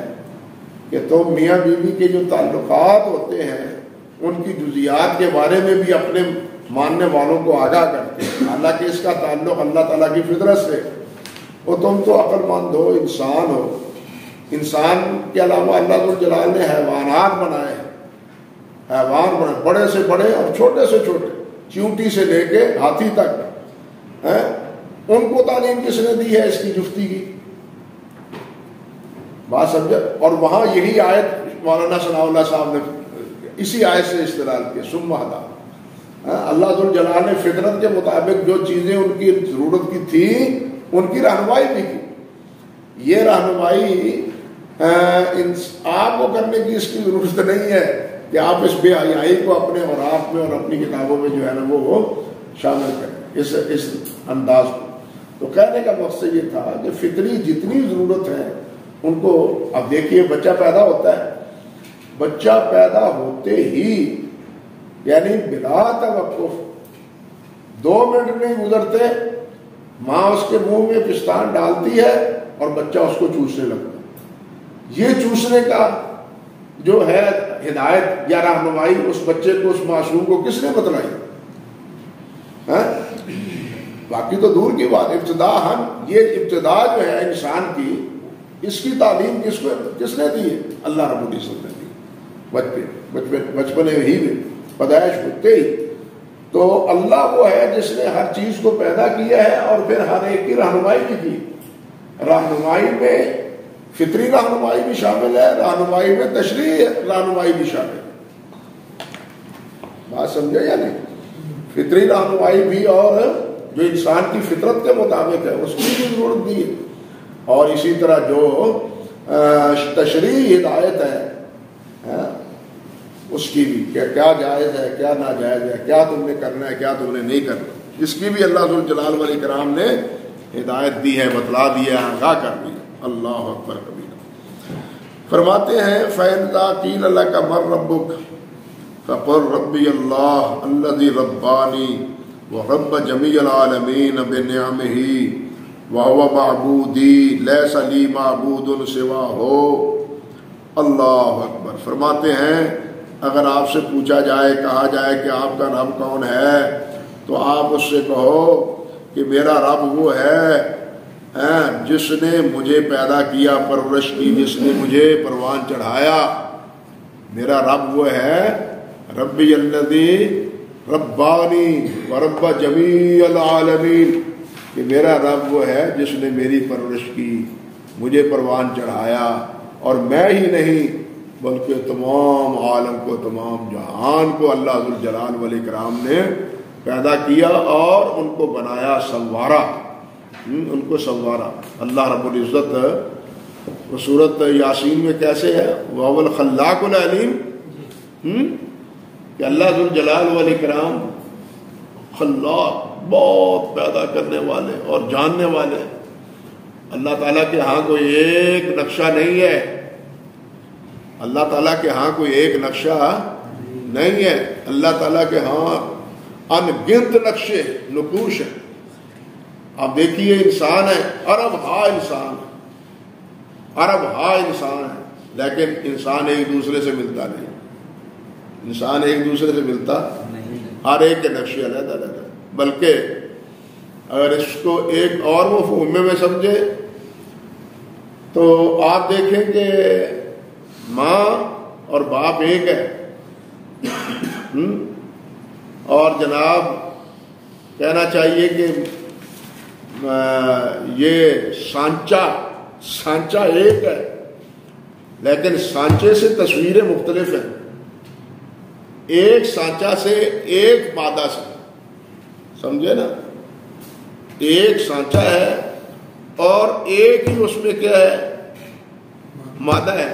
کہ تم میاں بیوی کے جو تعلقات ہوتے ہیں ان کی جزیات کے بارے میں بھی اپنے ماننے والوں کو آگاہ کرتے ہیں، حالانکہ اس کا تعلق اللہ تعالیٰ کی فطرت سے۔ وہ تم تو عقل مند ہو، انسان ہو، انسان کے علاوہ اللہ ذوالجلال نے حیوانات بنائے ہیں، حیوان بنائے، بڑے سے بڑے اور چھوٹے سے چھوٹے، چیونٹی سے لے کے ہاتھی تک، ان کو تعلیم کس نے دی ہے اس کی جفتی کی؟ بات سمجھے؟ اور وہاں یہی آیت مولانا ثناء اللہ صاحب نے اسی آیت سے استدلال کیا، ثم ہدی۔ اللہ ذوالجلال نے فطرت کے مطابق جو چیزیں ان کی ضرورت کی تھی ان کی رہنمائی بھی کی۔ یہ رہنمائی آپ کو کرنے کی اس کی ضرورت نہیں ہے کہ آپ اس بے حیائی کو اپنے اوراق میں اور اپنی کتابوں میں جو ہے نا وہ شامل کریں اس انداز کو۔ تو کہنے کا مقصد یہ تھا کہ فطری جتنی ضرورت ہے ان کو، اب دیکھیے بچہ پیدا ہوتا ہے، بچہ پیدا ہوتے ہی یعنی بلا توقف 2 منٹ نہیں گزرتے ماں اس کے منہ میں پستان ڈالتی ہے اور بچہ اس کو چوسنے لگتا ہے۔ یہ چوسنے کا جو ہے ہدایت یا رہنمائی اس بچے کو، اس معصوم کو کس نے بتلائی؟ باقی تو دور کی بات، یہ ابتدا جو ہے انسان کی، اس کی تعلیم کس نے دی ہے؟ اللہ رب العزت نے دی، بچپنے ہی میں، پیدائش ہوتے ہی۔ تو اللہ وہ ہے جس نے ہر چیز کو پیدا کیا ہے اور پھر ہر ایک کی رہنمائی بھی کی۔ رہنمائی میں فطری رہنمائی بھی شامل ہے، رہنمائی میں تشریعی رہنمائی بھی شامل ہے۔ بات سمجھے یا نہیں؟ فطری رہنمائی بھی اور جو انسان کی فطرت کے مطابق ہے اس کی بھی ضرورت دی ہے، اور اسی طرح جو تشریعی ہدایت ہے اس کی بھی کیا جائز ہے کیا ناجائز ہے، کیا تم نے کرنا ہے کیا تم نے نہیں کرنا، اس کی بھی اللہ ذوالجلال والاکرام نے ہدایت دی ہے، بتلا دی ہے، آگاہ کر دی ہے۔ اللہ اکبر کبیرہ۔ فرماتے ہیں فَإِذَا قِيلَ لَكَ مَن رَبُّكَ فَقُلْ رَبِّيَ اللَّهُ الَّذِي رَبَّانِي وَرَبَّ جَمِيعِ الْعَالَمِينَ بِنِعَمِهِ وَهُوَ مَعْبُودِي لَيْسَ لِي مَعْبُودٌ سِوَاهُ۔ اللہ اکبر۔ فرماتے ہیں اگر آپ سے پوچھا جائے، کہا جائے کہ آپ کا رب کون ہے، تو آپ اس سے کہو کہ میرا رب وہ ہے جس نے مجھے پیدا کیا، پرورش کی، جس نے مجھے پروان چڑھایا۔ میرا رب وہ ہے ربی الذی ربانی ورب جمیع العالمین، کہ میرا رب وہ ہے جس نے میری پرورش کی، مجھے پروان چڑھایا، اور میں ہی نہیں بلکہ تمام عالم کو، تمام جہان کو اللہ ذوالجلال والاکرام نے پیدا کیا اور ان کو بنایا، سنوارا، ان کو سنوارا۔ اللہ رب العزت سورت یاسین میں کیسے ہے، وَهُوَ الْخَلَّاقُ الْعَلِيمُ، کہ اللہ ذوالجلال والاکرام خلاق، بہت پیدا کرنے والے اور جاننے والے۔ اللہ تعالیٰ کے ہاں کوئی ایک نقشہ نہیں ہے، اللہ تعالیٰ کے ہاں کوئی ایک نقشہ نہیں ہے، اللہ تعالیٰ کے ہاں ان گنت نقشے، نقوش ہیں۔ آپ دیکھیے انسان ہے، ارب ہا انسان ہے، ارب ہا انسان ہے، لیکن انسان ایک دوسرے سے ملتا نہیں، انسان ایک دوسرے سے ملتا نہیں، ہر ایک کے نقشے علیحدہ علیحدہ۔ بلکہ اگر اس کو ایک اور مفہوم میں سمجھے تو آپ دیکھیں کہ ماں اور باپ ایک ہے، اور جناب کہنا چاہیے کہ یہ سانچہ ایک ہے، لیکن سانچے سے تصویریں مختلف ہیں، ایک سانچہ سے ایک مادہ سے، سمجھے نا، ایک سانچہ ہے اور ایک ہی اس میں کیا ہے، مادہ ہے،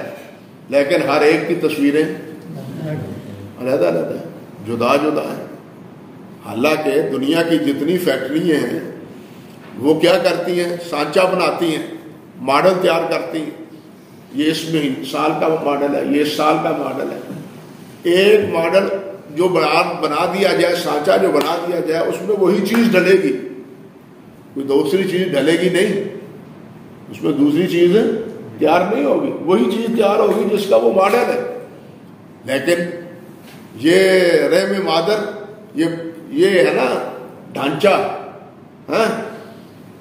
لیکن ہر ایک کی تصویریں علیحدہ علیحدہ ہیں، جدا جدا ہیں۔ حالانکہ دنیا کی جتنی فیکٹریاں ہیں وہ کیا کرتی ہیں، سانچہ بناتی ہیں، ماڈل تیار کرتی ہیں، یہ اس میں سال کا ماڈل ہے، یہ اس سال کا ماڈل ہے۔ ایک ماڈل جو بنا دیا جائے، سانچہ جو بنا دیا جائے، اس میں وہی چیز ڈلے گی، کوئی دوسری چیز ڈلے گی نہیں، اس میں دوسری چیز تیار نہیں ہوگی، وہی چیز تیار ہوگی جس کا وہ ماڈل ہے۔ لیکن یہ رحم مادر، یہ ہے نا ڈھانچہ،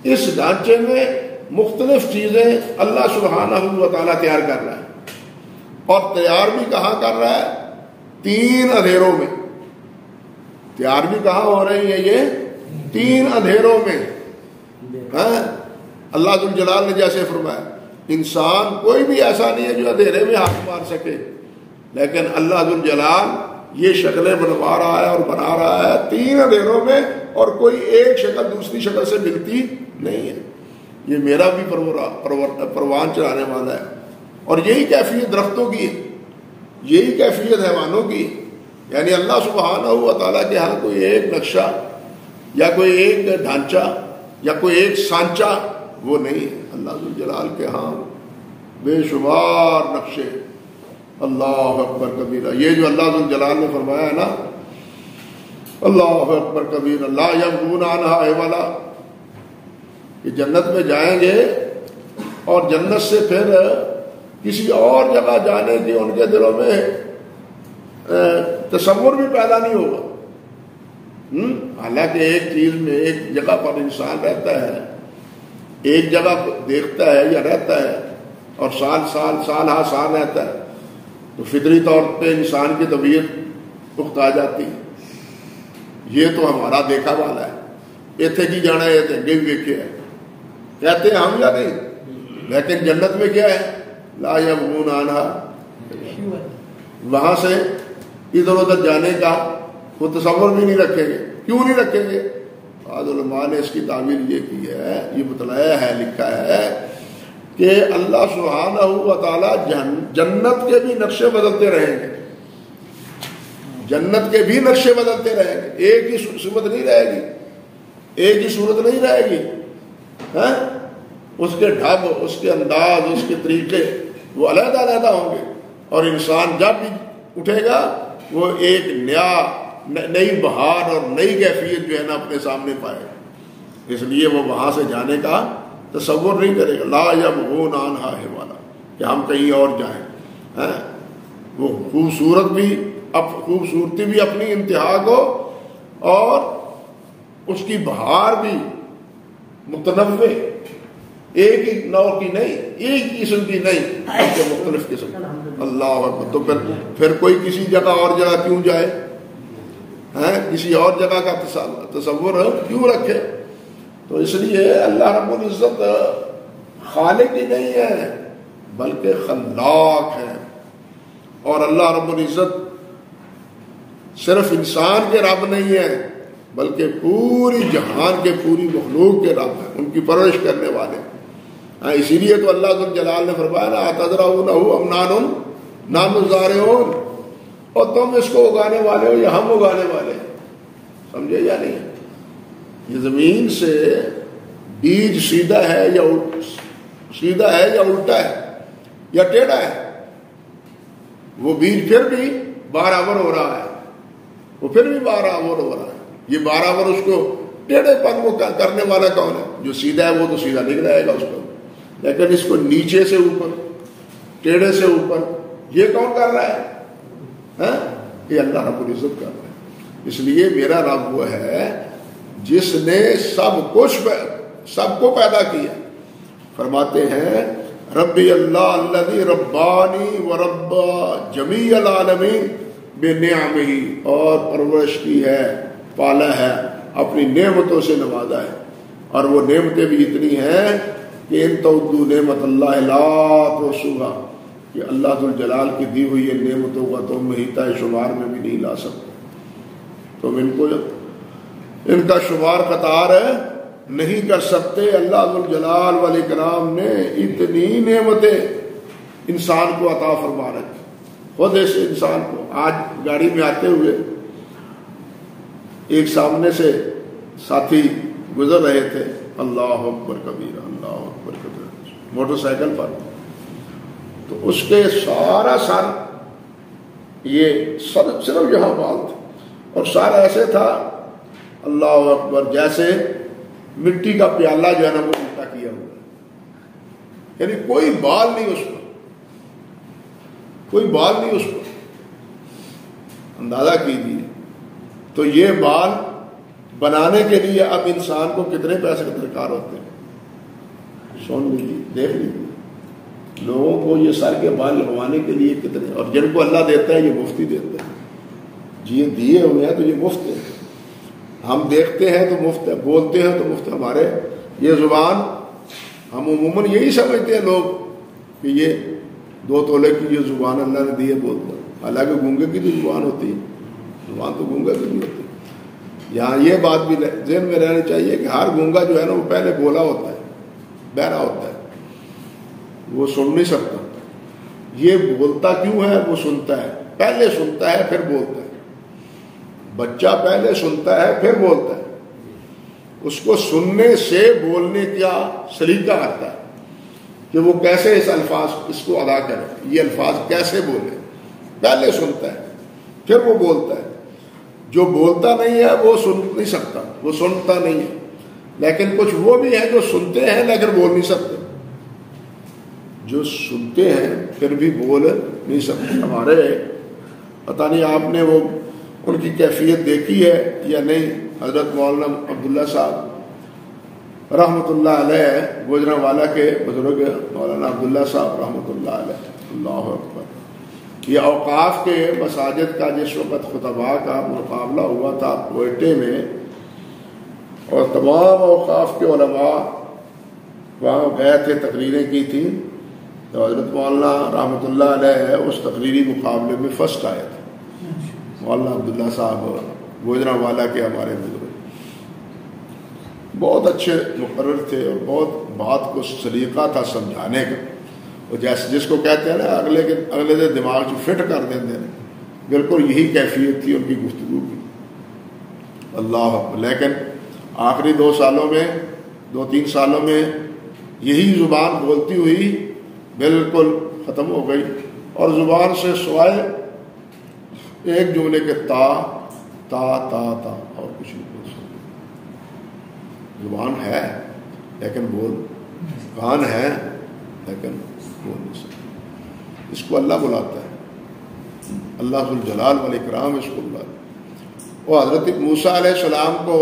اس ڈھانچے میں مختلف چیزیں اللہ سبحانہ و تعالیٰ تیار کر رہا ہے، اور تیار بھی کہاں کر رہا ہے، 3 اندھیروں میں تیار بھی کہاں ہو رہی ہے، یہ 3 اندھیروں میں۔ اللہ ذوالجلال نے جیسے فرمایا انسان کوئی بھی ایسا نہیں ہے جو اندھیرے میں ہاتھ مار سکے، لیکن اللہ ذوالجلال یہ شکلیں بنوا رہا ہے اور بنا رہا ہے 3 اندھیروں میں، اور کوئی ایک شکل دوسری شکل سے ملتی نہیں ہے۔ یہ میرا بھی پروان چڑھانے والا ہے، اور یہی کیفیت درختوں کی ہے، یہی کیفیت حیوانوں کی، یعنی اللہ سبحانہ و تعالیٰ کے ہاں کوئی ایک نقشہ یا کوئی ایک ڈھانچہ یا کوئی ایک سانچہ وہ نہیں ہے۔ اللہ ذوالجلال کے ہاں بے شمار نقشے۔ اللہ اکبر کبیرہ۔ یہ جو اللہ ذوالجلال نے فرمایا ہے نا، اللہ اکبر کبیرہ، لا یبغون عنہا حولا، کہ جنت میں جائیں گے اور جنت سے پھر کسی اور جگہ جانے کی ان کے دلوں میں تصور بھی پیدا نہیں ہوگا۔ حالانکہ ایک چیز میں، ایک جگہ پر انسان رہتا ہے، ایک جگہ دیکھتا ہے یا رہتا ہے، اور سال ہا سال رہتا ہے، تو فطری طور پہ انسان کی طبیعت پختہ جاتی ہے۔ یہ تو ہمارا دیکھا والا ہے، اتنے کی جانا ہے، اتنے بھی دیکھے ہے، کہتے ہیں ہم یا نہیں، لیکن جنت میں کیا ہے، لا یبغون عنہا، وہاں سے ادھر ادھر جانے کا وہ تصور بھی نہیں رکھیں گے. کیوں نہیں رکھیں گے؟ بعض علماء نے اس کی تعبیر یہ کی ہے، یہ بتلایا ہے، لکھا ہے کہ اللہ سبحانہ و تعالیٰ جنت کے بھی نقشے بدلتے رہیں گے، جنت کے بھی نقشے بدلتے رہیں گے. ایک ہی صورت نہیں رہے گی، ایک ہی صورت نہیں رہے گی. اس کے ڈھب، اس کے انداز، اس کے طریقے وہ علیحدہ علیحدہ ہوں گے. اور انسان جب بھی اٹھے گا وہ ایک نئی بہار اور نئی کیفیت جو ہے نا اپنے سامنے پائے گا. اس لیے وہ وہاں سے جانے کا تصور نہیں کرے گا. لا یبغون عنہا حولا، کہ ہم کہیں اور جائیں. وہ خوبصورتی بھی اپنی انتہا کو، اور اس کی بہار بھی متنوع، ایک ہی نوع کی نہیں، ایک ہی قسم کی نہیں، بلکہ مختلف قسم. اللہ اکبر. تو پھر کوئی کسی جگہ اور جگہ کیوں جائے؟ کسی اور جگہ کا تصور کیوں رکھے؟ تو اس لیے اللہ رب العزت خالق ہی نہیں ہے بلکہ خلاق ہے. اور اللہ رب العزت صرف انسان کے رب نہیں ہے بلکہ پوری جہان کے، پوری مخلوق کے رب ہے، ان کی پرورش کرنے والے. اسی لیے تو اللہ ذو الجلال نے فرمایا نا اتدرونہ ام نحن الزارعون، اور تم اس کو اگانے والے ہو یا ہم اگانے والے. سمجھے یا نہیں؟ یہ زمین سے بیج سیدھا ہے یا الٹا ہے یا ٹیڑھا ہے، وہ بیج پھر بھی برابر ہو رہا ہے، وہ پھر بھی برابر ہو رہا ہے. یہ برابر اس کو ٹیڑھے پن کو کرنے والا کون ہے؟ جو سیدھا ہے وہ تو سیدھا نہیں رہے گا اس کو، لیکن اس کو نیچے سے اوپر، ٹیڑھے سے اوپر، یہ کون کر رہا ہے؟ یہ اللہ رب العزت کر رہا ہے. اس لیے میرا رب وہ ہے جس نے سب کو پیدا کیا. فرماتے ہیں ربی اللہ الذی ربانی ورب جمیع العالمین بنعمہ، اور پرورش کی ہے، پالا ہے، اپنی نعمتوں سے نوازا ہے. اور وہ نعمتیں بھی اتنی ہیں کہ ان تعدوا نعمت اللہ لا تحصوها، کہ اللہ ذو الجلال کی دی ہوئی یہ نعمتوں کا تم احاطہ شمار میں بھی نہیں لا سکتے. تم ان کا شمار قطار نہیں کر سکتے. اللہ ذو الجلال والاکرام نے اتنی نعمتیں انسان کو عطا فرما رکھی. خود ایسے انسان کو آج گاڑی میں آتے ہوئے ایک سامنے سے ساتھی گزر رہے تھے، اللہ اکبر کبیرہ، اللہ اکبر کبیرہ، موٹر سائیکل پر. تو اس کے سارا سر، یہ صرف یہاں بال تھا، اور سر ایسے تھا اللہ اکبر جیسے مٹی کا پیالہ جو ہے نا وہ الٹا کیا ہوا، یعنی کوئی بال نہیں اس پر، کوئی بال نہیں اس پر. اندازہ کیجیے. تو یہ بال بنانے کے لیے اب انسان کو کتنے پیسے درکار ہوتے ہیں؟ سن لیجیے، دیکھ لیجیے، لوگوں کو یہ سر کے بال لگوانے کے لیے کتنے، اور جن کو اللہ دیتا ہے یہ مفتی دیتا ہے. جی یہ دیے ہوئے ہیں تو یہ مفت ہے. ہم دیکھتے ہیں تو مفت ہے، بولتے ہیں تو مفت ہے. ہمارے یہ زبان، ہم عموماً یہی سمجھتے ہیں لوگ کہ یہ 2 تولے کی یہ زبان اللہ نے دی ہے بولتے ہیں. حالانکہ گونگے کی جو زبان ہوتی ہے، زبان تو گونگا کی نہیں ہوتی. یہاں یہ بات بھی ذہن میں رہنی چاہیے کہ ہر گونگا جو ہے نا وہ پہلے بولا ہوتا ہے، بہرا ہوتا ہے، وہ سن نہیں سکتا. یہ بولتا کیوں ہے؟ وہ سنتا ہے، پہلے سنتا ہے پھر بولتا ہے. بچہ پہلے سنتا ہے پھر بولتا ہے. اس کو سننے سے بولنے کا سلیقہ آتا ہے کہ وہ کیسے اس کو ادا کرے، یہ الفاظ کیسے بولے. پہلے سنتا ہے پھر وہ بولتا ہے. جو بولتا نہیں ہے وہ سن نہیں سکتا، وہ سنتا نہیں ہے. لیکن کچھ وہ بھی ہیں جو سنتے ہیں لیکن بول نہیں سکتے. جو سنتے ہیں پھر بھی بول نہیں سکتے. ہمارے پتہ نہیں آپ نے وہ ان کی کیفیت دیکھی ہے یا نہیں. حضرت مولانا عبداللہ صاحب رحمۃ اللہ علیہ، گوجرانوالا کے بزرگ مولانا عبداللہ صاحب رحمۃ اللہ علیہ، اللہ اکبر. یہ اوقاف کے مساجد کا جس وقت خطباء کا مقابلہ ہوا تھا کوئٹے میں، اور تمام اوقاف کے علماء وہاں گئے تھے، تقریریں کی تھیں، تو حضرت مولانا رحمۃ اللہ علیہ اس تقریری مقابلے میں فرسٹ آئے تھے. مولانا عبداللہ صاحب گوجرانوالا کے ہمارے بزرگ بہت اچھے مقرر تھے اور بہت بات کو سلیقہ تھا سمجھانے کا. اور جیسے جس کو کہتے ہیں نا اگلے دن دماغ جو فٹ کر دیں بالکل یہی کیفیت تھی ان کی گفتگو کی. اللہ اکبر. لیکن آخری 2-3 سالوں میں یہی زبان بولتی ہوئی بالکل ختم ہو گئی اور زبان سے سوائے ایک جملے کے تا تا تا تا اور کچھ نہیں بول سکتے. زبان ہے لیکن کان ہے لیکن بول نہیں سکتے. اس کو اللہ بلاتا ہے, اللہ ذو الجلال والاکرام اس کو بلاتا ہے. وہ حضرت موسیٰ علیہ السلام کو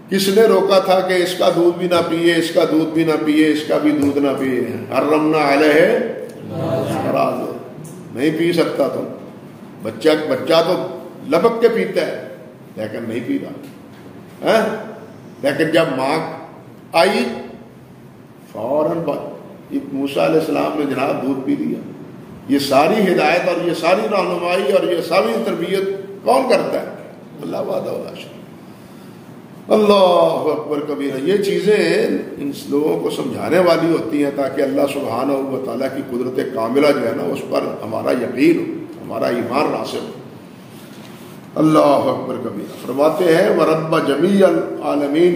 کس نے روکا تھا کہ اس کا دودھ بھی نہ پیے, اس کا دودھ بھی نہ پیے, اس کا بھی دودھ نہ پیے؟ حرمنا علیہ فراز, نہیں پی سکتا تم. بچہ تو لپک کے پیتا ہے لیکن نہیں پی رہا. لیکن جب ماں آئی فوراً موسیٰ علیہ السلام نے جناب دودھ پی لیا. یہ ساری ہدایت اور یہ ساری رہنمائی اور یہ ساری تربیت کون کرتا ہے؟ اللہ وحدہ لا شریک. اللہ اکبر کبیرہ. یہ چیزیں ان لوگوں کو سمجھانے والی ہوتی ہیں تاکہ اللہ سبحانہ و تعالیٰ کی قدرت کاملہ جو ہے نا اس پر ہمارا یقین ہو, ہمارا ایمان راسخ ہو. اللہ اکبر کبیرہ. فرماتے ہیں وَرَبَّ جَمِيعَ العالمین,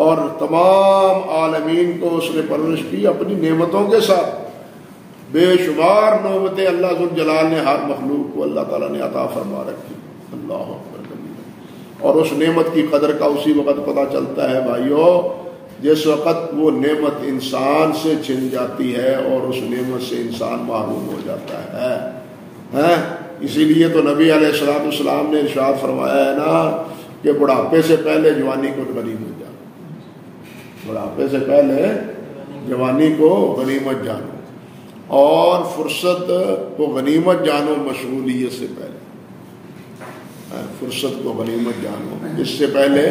اور تمام عالمین کو اس نے پرورش کی اپنی نعمتوں کے ساتھ. بے شمار نعمتیں اللہ ذو الجلال نے ہر مخلوق کو اللہ تعالیٰ نے عطا فرما رکھی. اللہ اکبر کبیرہ. اور اس نعمت کی قدر کا اسی وقت پتہ چلتا ہے بھائیو جس وقت وہ نعمت انسان سے چھن جاتی ہے اور اس نعمت سے انسان محروم ہو جاتا ہے. اسی لیے تو نبی علیہ السلام نے ارشاد فرمایا ہے نا کہ بڑھاپے سے پہلے جوانی کو غنیمت جانو. بڑھاپے سے پہلے جوانی کو غنیمت جانو اور فرصت کو غنیمت جانو. مشغولیت سے پہلے فرصت کو غنیمت جانو, اس سے پہلے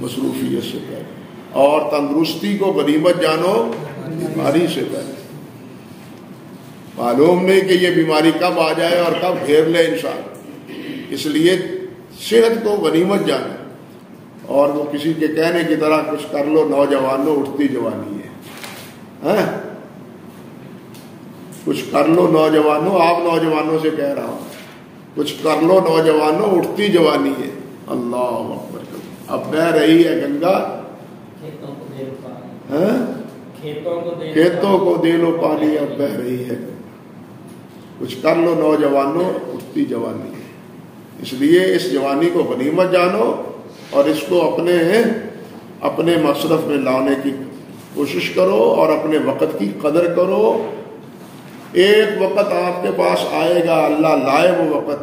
مصروفیت سے پہلے. اور تندرستی کو غنیمت جانو بیماری سے پہلے. معلوم نہیں کہ یہ بیماری کب آ جائے اور کب گھیر لے انسان. اس لیے صحت کو غنیمت جانے. اور وہ کسی کے کہنے کی طرح کچھ کر لو نوجوانوں اٹھتی جوانی ہے. کچھ کر لو نوجوانوں, آپ نوجوانوں سے کہہ رہا ہوں, کچھ کر لو نوجوانوں اٹھتی جوانی ہے. اللہ اکبر. اب بہ رہی ہے گنگا, کھیتوں کو دے لو پانی, اب بہ رہی ہے. کچھ کر لو نوجوانوں اٹھتی جوانی ہے. اس لیے اس جوانی کو غنیمت جانو اور اس کو اپنے مصرف میں لانے کی کوشش کرو اور اپنے وقت کی قدر کرو. ایک وقت آپ کے پاس آئے گا, اللہ لائے وہ وقت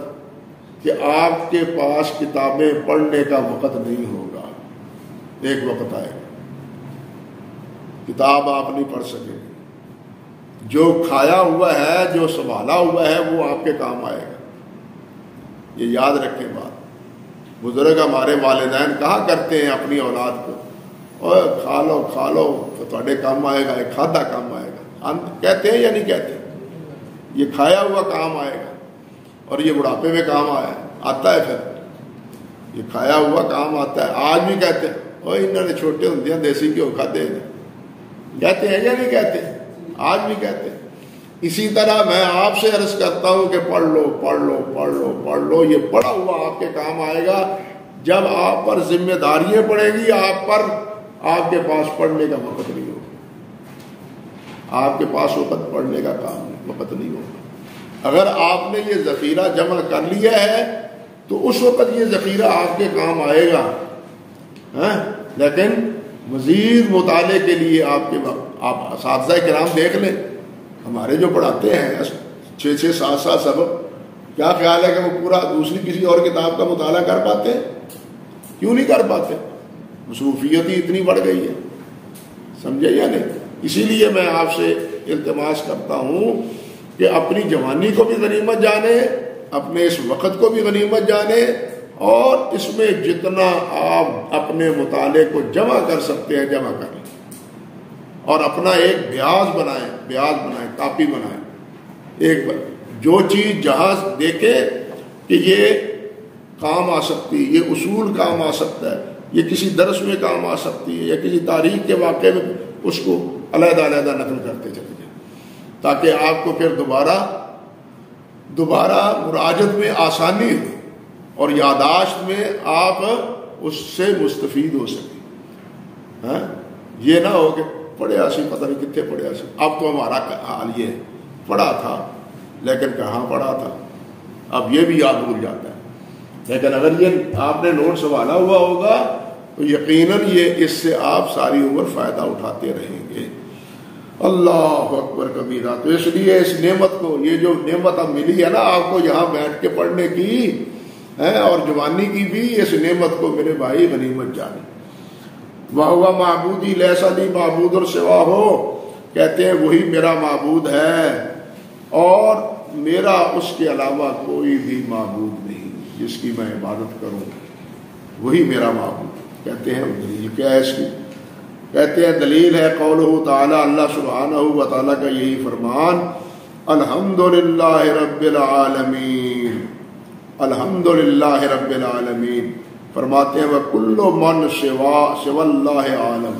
کہ آپ کے پاس کتابیں پڑھنے کا وقت نہیں ہوگا. ایک وقت آئے گا کتاب آپ نہیں پڑھ سکیں گے. جو کھایا ہوا ہے, جو سنبھالا ہوا ہے وہ آپ کے کام آئے گا. یہ یاد رکھیں بات. بزرگ ہمارے والدین کہا کرتے ہیں اپنی اولاد کو, اور کھا لو تو تھوڑے کام آئے گا, ایک کھادا کام آئے گا. ہم کہتے ہیں یا نہیں کہتے؟ یہ کھایا ہوا کام آئے گا اور یہ بڑھاپے میں کام آتا ہے. پھر یہ کھایا ہوا کام آتا ہے. آج بھی کہتے ہیں انہوں نے چھوٹے ہوتے ہیں دیسی گھیو کھاتے ہیں, کہتے ہیں یا نہیں کہتے؟ آج بھی کہتے ہیں. اسی طرح میں آپ سے عرض کرتا ہوں کہ پڑھ لو پڑھ لو پڑھ لو پڑھ لو. یہ پڑھا ہوا آپ کے کام آئے گا جب آپ پر ذمہ داریاں پڑیں گی. آپ کے پاس پڑھنے کا وقت نہیں ہوگا. آپ کے پاس وقت پڑھنے کا وقت نہیں ہوگا. اگر آپ نے یہ ذخیرہ جمع کر لیا ہے تو اس وقت یہ ذخیرہ آپ کے کام آئے گا. لیکن مزید مطالعے کے لیے آپ اساتذہ کرام دیکھ لیں. ہمارے جو پڑھاتے ہیں 6-7 سبق, کیا خیال ہے کہ وہ پورا دوسری کسی اور کتاب کا مطالعہ کر پاتے ہیں؟ کیوں نہیں کر پاتے؟ مصروفیت ہی اتنی بڑھ گئی ہے. سمجھے یا نہیں؟ اسی لیے میں آپ سے التماس کرتا ہوں کہ اپنی جوانی کو بھی غنیمت جانے, اپنے اس وقت کو بھی غنیمت جانے, اور اس میں جتنا آپ اپنے مطالعے کو جمع کر سکتے ہیں جمع کریں. اور اپنا ایک بیاض بنائیں, کاپی بنائیں. ایک جو چیز جہاں دیکھے کہ یہ کام آ سکتی ہے، یہ اصول کام آ سکتا ہے، یہ کسی درس میں کام آ سکتی ہے، یا کسی تاریخ کے واقعے میں اس کو علیحدہ علیحدہ نقل کرتے چلے جائیں، تاکہ آپ کو پھر دوبارہ مراجعت میں آسانی ہو اور یاداشت میں آپ اس سے مستفید ہو سکیں۔ ہاں، یہ نہ ہو کہ پڑھیا سی پتہ نہیں کتنے پڑھیا سی، اب تو ہمارا حال یہ ہے پڑھا تھا لیکن کہاں پڑھا تھا، اب یہ بھی یاد بھول جاتا ہے۔ لیکن اگر یہ آپ نے نوٹ سنبھالا ہوا ہوگا تو یقیناً یہ اس سے آپ ساری عمر فائدہ اٹھاتے رہیں گے۔ اللہ اکبر کبیرہ۔ تو اس لیے اس نعمت کو، یہ جو نعمت اب ملی ہے نا آپ کو یہاں بیٹھ کے پڑھنے کی اور جوانی کی بھی، اس نعمت کو میرے بھائی غنیمت جانے۔ وَهُوَ مَعْبُودِي لَيْسَ لِي مَعْبُودٌ سِوَاهُ، کہتے ہیں وہی میرا معبود ہے اور میرا اس کے علاوہ کوئی بھی معبود نہیں جس کی میں عبادت کروں، وہی میرا معبود۔ کہتے ہیں دلیل کیا ہے اس کی؟ کہتے ہیں دلیل ہے قولہ تعالی، اللہ سبحانہ و تعالیٰ کا یہی فرمان، الحمدللہ رب العالمین، الحمدللہ رب العالمین۔ فرماتے ہیں وَكُلُّ مَنْ سِوَى اللَّهِ عَالِمٌ،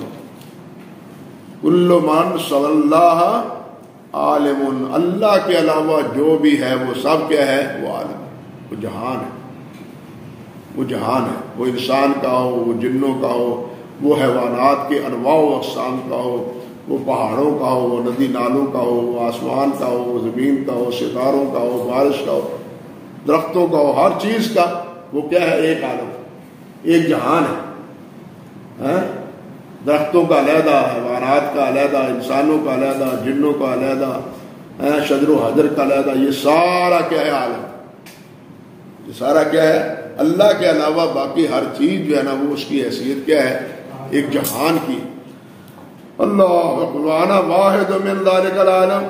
كُلُّ مَنْ سِوَى اللَّهِ عَالِمٌ، اللہ کے علاوہ جو بھی ہے وہ سب کیا ہے؟ وہ عالم، وہ جہان ہے، وہ جہان ہے، وہ انسان کا ہو، وہ جنوں کا ہو، وہ حیوانات کے انواع و اقسام کا ہو، وہ پہاڑوں کا ہو، وہ ندی نالوں کا ہو، وہ آسمان کا ہو، وہ زمین کا ہو، ستاروں کا ہو، بارش کا ہو، درختوں کا ہو، ہر چیز کا وہ کیا ہے؟ ایک عالم، ایک جہان ہے۔ درختوں کا علیحدہ، حیوانات کا علیحدہ، انسانوں کا علیحدہ، جنوں کا علیحدہ، شجر و حجر کا علیحدہ، یہ سارا کیا ہے؟ عالم۔ یہ سارا کیا ہے؟ اللہ کے علاوہ باقی ہر چیز جو ہے نا وہ اس کی حیثیت کیا ہے؟ ایک جہان کی۔ اللہ اکبر واحد من ذلک العالم،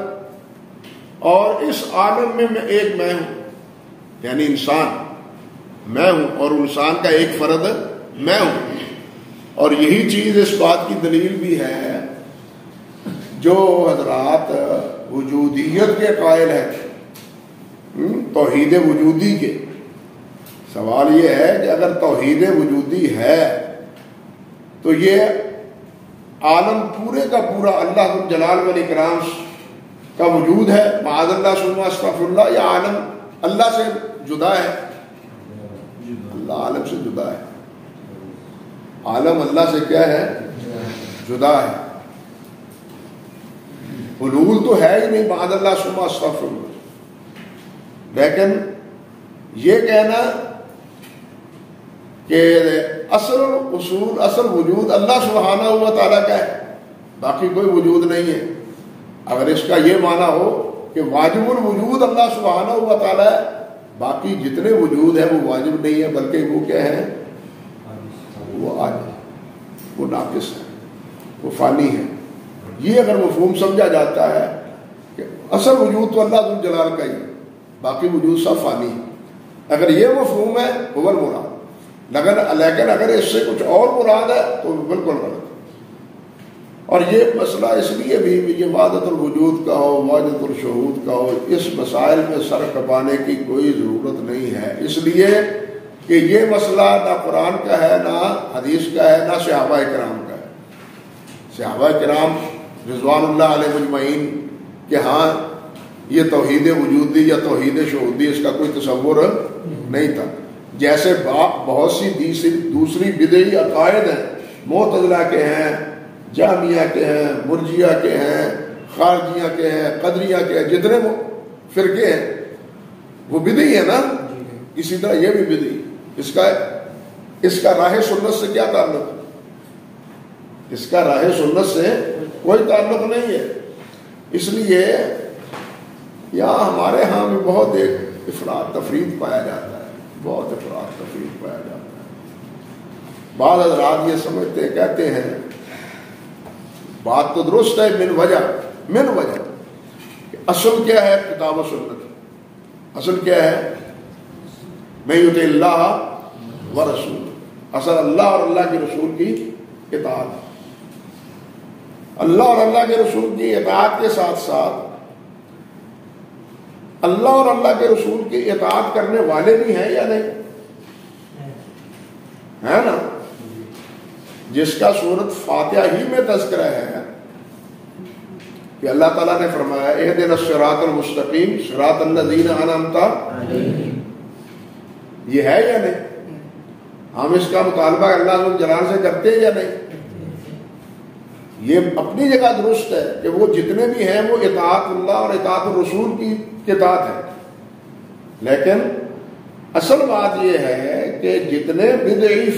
اور اس عالم میں ایک میں ہوں، یعنی انسان میں ہوں، اور انسان کا ایک فرد میں ہوں۔ اور یہی چیز اس بات کی دلیل بھی ہے جو حضرات وجودیت کے قائل ہیں، توحید وجودی کے۔ سوال یہ ہے کہ اگر توحید وجودی ہے تو یہ عالم پورے کا پورا اللہ جلال والاکرام کا وجود ہے، معاذ اللہ ثم استغفر اللہ، یا عالم اللہ سے جدا ہے؟ اللہ عالم سے جدا ہے، عالم اللہ سے کیا ہے؟ جدا ہے۔ حلول تو ہے ہی نہیں، معاذ اللہ ثم استغفر اللہ۔ لیکن یہ کہنا کہ اصل اصول، اصل وجود اللہ سبحانہ و تعالیٰ کا ہے، باقی کوئی وجود نہیں ہے، اگر اس کا یہ معنی ہو کہ واجب الوجود اللہ سبحانہ و تعالیٰ ہے، باقی جتنے وجود ہیں وہ واجب نہیں ہے بلکہ وہ کیا ہے؟ وہ عاجز، وہ ناقص ہے، وہ فانی ہے۔ یہ اگر مفہوم سمجھا جاتا ہے کہ اصل وجود تو اللہ ذو جلال کا ہی، باقی وجود سب فانی ہے، اگر یہ مفہوم ہے وہ مراد، لیکن اگر اس سے کچھ اور مراد ہے تو بالکل غلط۔ اور یہ مسئلہ اس لیے بھی یہ وحدت الوجود کا ہو، وحدت الشہود کا ہو، اس مسائل میں سر کپانے کی کوئی ضرورت نہیں ہے، اس لیے کہ یہ مسئلہ نہ قرآن کا ہے، نہ حدیث کا ہے، نہ صحابہ کرام کا ہے۔ صحابہ کرام رضوان اللہ علیہ مجمعین کہ ہاں یہ توحید وجودی یا توحید شہودی اس کا کوئی تصور نہیں تھا۔ جیسے بہت سی دوسری بدعی عقائد ہیں، معتزلہ کے ہیں، جہمیہ کے ہیں، مرجیہ کے ہیں، خارجیہ کے ہیں، قدریہ کے ہیں، جتنے فرقے ہیں وہ بدعی ہیں نا، اسی طرح یہ بھی بدعی۔ اس کا راہ سنت سے کیا تعلق ہے؟ اس کا راہ سنت سے کوئی تعلق نہیں ہے۔ اس لیے یہاں ہمارے ہاں میں بہت ایک افراط تفریط پایا جاتا ہے، بہت افراط تفریط پایا جاتا ہے۔ بعض حضرات یہ سمجھتے کہتے ہیں بات تو درست ہے، من وجہ کہ اصل کیا ہے؟ کتاب و سنت۔ اصل کیا ہے؟ میں یطع اللہ و رسول، اصل اللہ اور اللہ کے رسول کی اطاعت۔ اللہ اور اللہ کے رسول کی اطاعت کے ساتھ ساتھ اللہ اور اللہ کے رسول کی اطاعت کرنے والے بھی ہیں یا نہیں؟ ہے نا، جس کا سورۃ فاتحہ ہی میں تذکرہ ہے کہ اللہ تعالیٰ نے فرمایا اہدنا الصراط المستقیم صراط الذین انعمت علیہم، یہ ہے یا نہیں؟ ہم اس کا مطالبہ اللہ ذو الجلال سے کرتے ہیں یا نہیں؟ یہ اپنی جگہ درست ہے کہ وہ جتنے بھی ہیں وہ اطاعت اللہ اور اطاعت الرسول کی اطاعت ہے، لیکن اصل بات یہ ہے کہ جتنے بدعی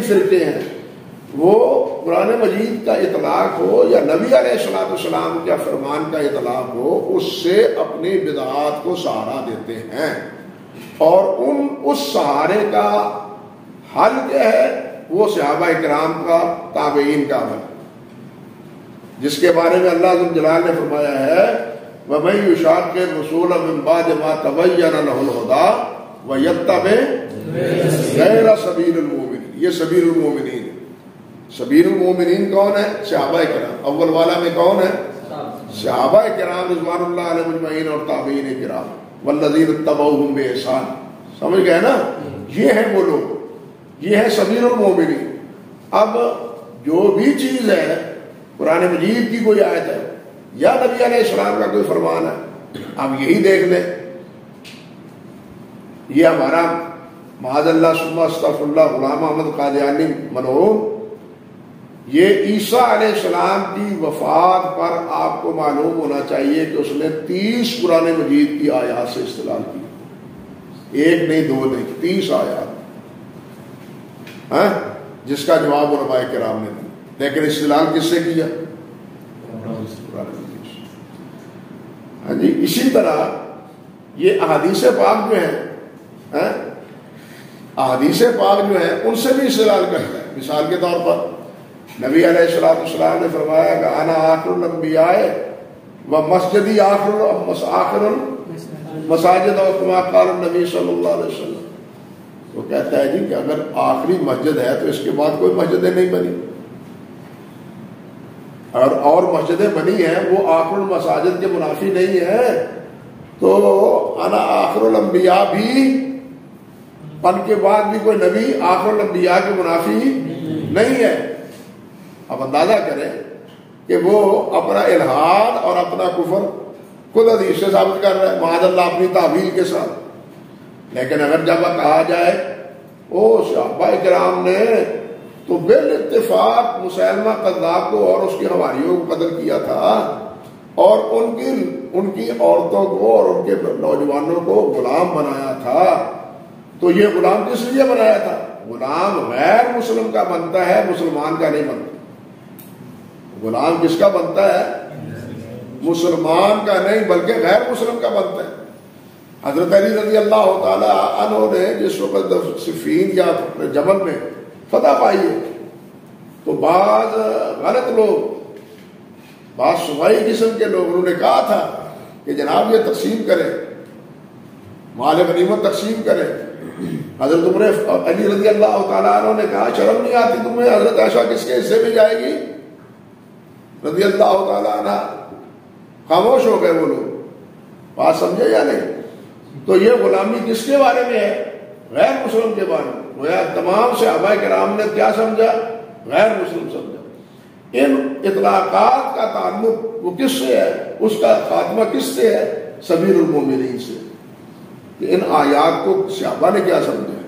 فرقے ہیں وہ قرآن مجید کا اطلاق ہو یا نبی علیہ الصلوۃ والسلام کا فرمان کا اطلاق ہو، اس سے اپنی بدعات کو سہارا دیتے ہیں، اور اس سہارے کا حل کیا ہے؟ وہ صحابہ کرام کا، تابعین کا عمل، جس کے بارے میں اللہ ذو الجلال نے فرمایا ہے وَمَن يُشَاقِّ الرَّسُولَ مِن بَعْدِ مَا تَبَيَّنَ لَهُ الْهُدَىٰ وَيَتَّبِعْ غَيْرَ سَبِيلِ الْمُؤْمِنِينَ، یہ سبیل المومنین، سبیل المومنین کون ہے؟ صحابہ کرام، اول والا میں کون ہے؟ صحابہ کرام رضوان اللہ علیہم اجمعین اور تابعین کرام والذین اتبعوہم بإحسان، سمجھ گئے نا؟ یہ ہیں وہ لوگ، یہ ہے سبیل المومنین۔ اب جو بھی چیز ہے، قرآن مجید کی کوئی آیت ہے یا نبی علیہ السلام کا کوئی فرمان ہے، اب یہی دیکھ لیں، یہ ہمارا معاذ اللہ ثم استغفر اللہ غلام احمد قادیانی مرحوم، یہ عیسیٰ علیہ السلام کی وفات پر آپ کو معلوم ہونا چاہیے کہ اس نے 30 قرآن مجید کی آیات سے استدلال کی، ایک نہیں دو نہیں، 30 آیات، جس کا جواب علماء کرام نے دیا، لیکن استدلال کس سے کیا؟ ہاں جی۔ اسی طرح یہ احادیث پاک جو ہیں، احادیث پاک جو ہیں ان سے بھی استدلال کرتا ہے۔ مثال کے طور پر نبی علیہ الصلوۃ والسلام نے فرمایا کہ انا آخر الانبیاء و مسجدی آخر المساجد و کما قال النبی صلی اللہ علیہ وسلم، وہ کہتا ہے جی کہ اگر آخری مسجد ہے تو اس کے بعد کوئی مسجدیں نہیں بنی، اور مسجدیں بنی ہیں وہ آخر المساجد کے منافی نہیں ہے، تو انا آخر الانبیاء بھی ان کے بعد بھی کوئی نبی آخر الانبیاء کے منافی نہیں ہے۔ اب اندازہ کریں کہ وہ اپنا الحاد اور اپنا کفر خود حدیث سے ثابت کر رہا ہے، معاذ اللہ اپنی تعویل کے ساتھ، لیکن اگر جب کہا جائے او صحابہ کرام نے تو بالاتفاق مسیلمہ کذاب کو اور اس کی حواریوں کو قتل کیا تھا، اور ان کی عورتوں کو اور ان کے نوجوانوں کو غلام بنایا تھا، تو یہ غلام کس لیے بنایا تھا؟ غلام غیر مسلم کا بنتا ہے، مسلمان کا نہیں بنتا۔ غلام کس کا بنتا ہے؟ مسلمان کا نہیں بلکہ غیر مسلم کا بنتا ہے۔ حضرت علی رضی اللہ تعالی عنہ نے جس وقت صفین یا جبل میں فتح پائی ہے تو بعض غلط لوگ، بعض صوبائی قسم کے لوگ، انہوں نے کہا تھا کہ جناب یہ تقسیم کریں، مال غنیمت تقسیم کریں۔ حضرت عمر علی رضی اللہ تعالیٰ عنہ نے کہا شرم نہیں آتی تمہیں؟ حضرت عائشہ کس کے حصے میں جائے گی رضی اللہ تعالیٰ عنہ؟ خاموش ہو گئے وہ لوگ، بات سمجھے یا نہیں؟ تو یہ غلامی کس کے بارے میں ہے؟ غیر مسلم کے بارے میں۔ گویا تمام صحابہ کرام نے کیا سمجھا؟ غیر مسلم سمجھا۔ ان اطلاقات کا تعلق وہ کس سے ہے؟ اس کا خاتمہ کس سے ہے؟ سبیل المومنین سے۔ کہ ان آیات کو صحابہ نے کیا سمجھا،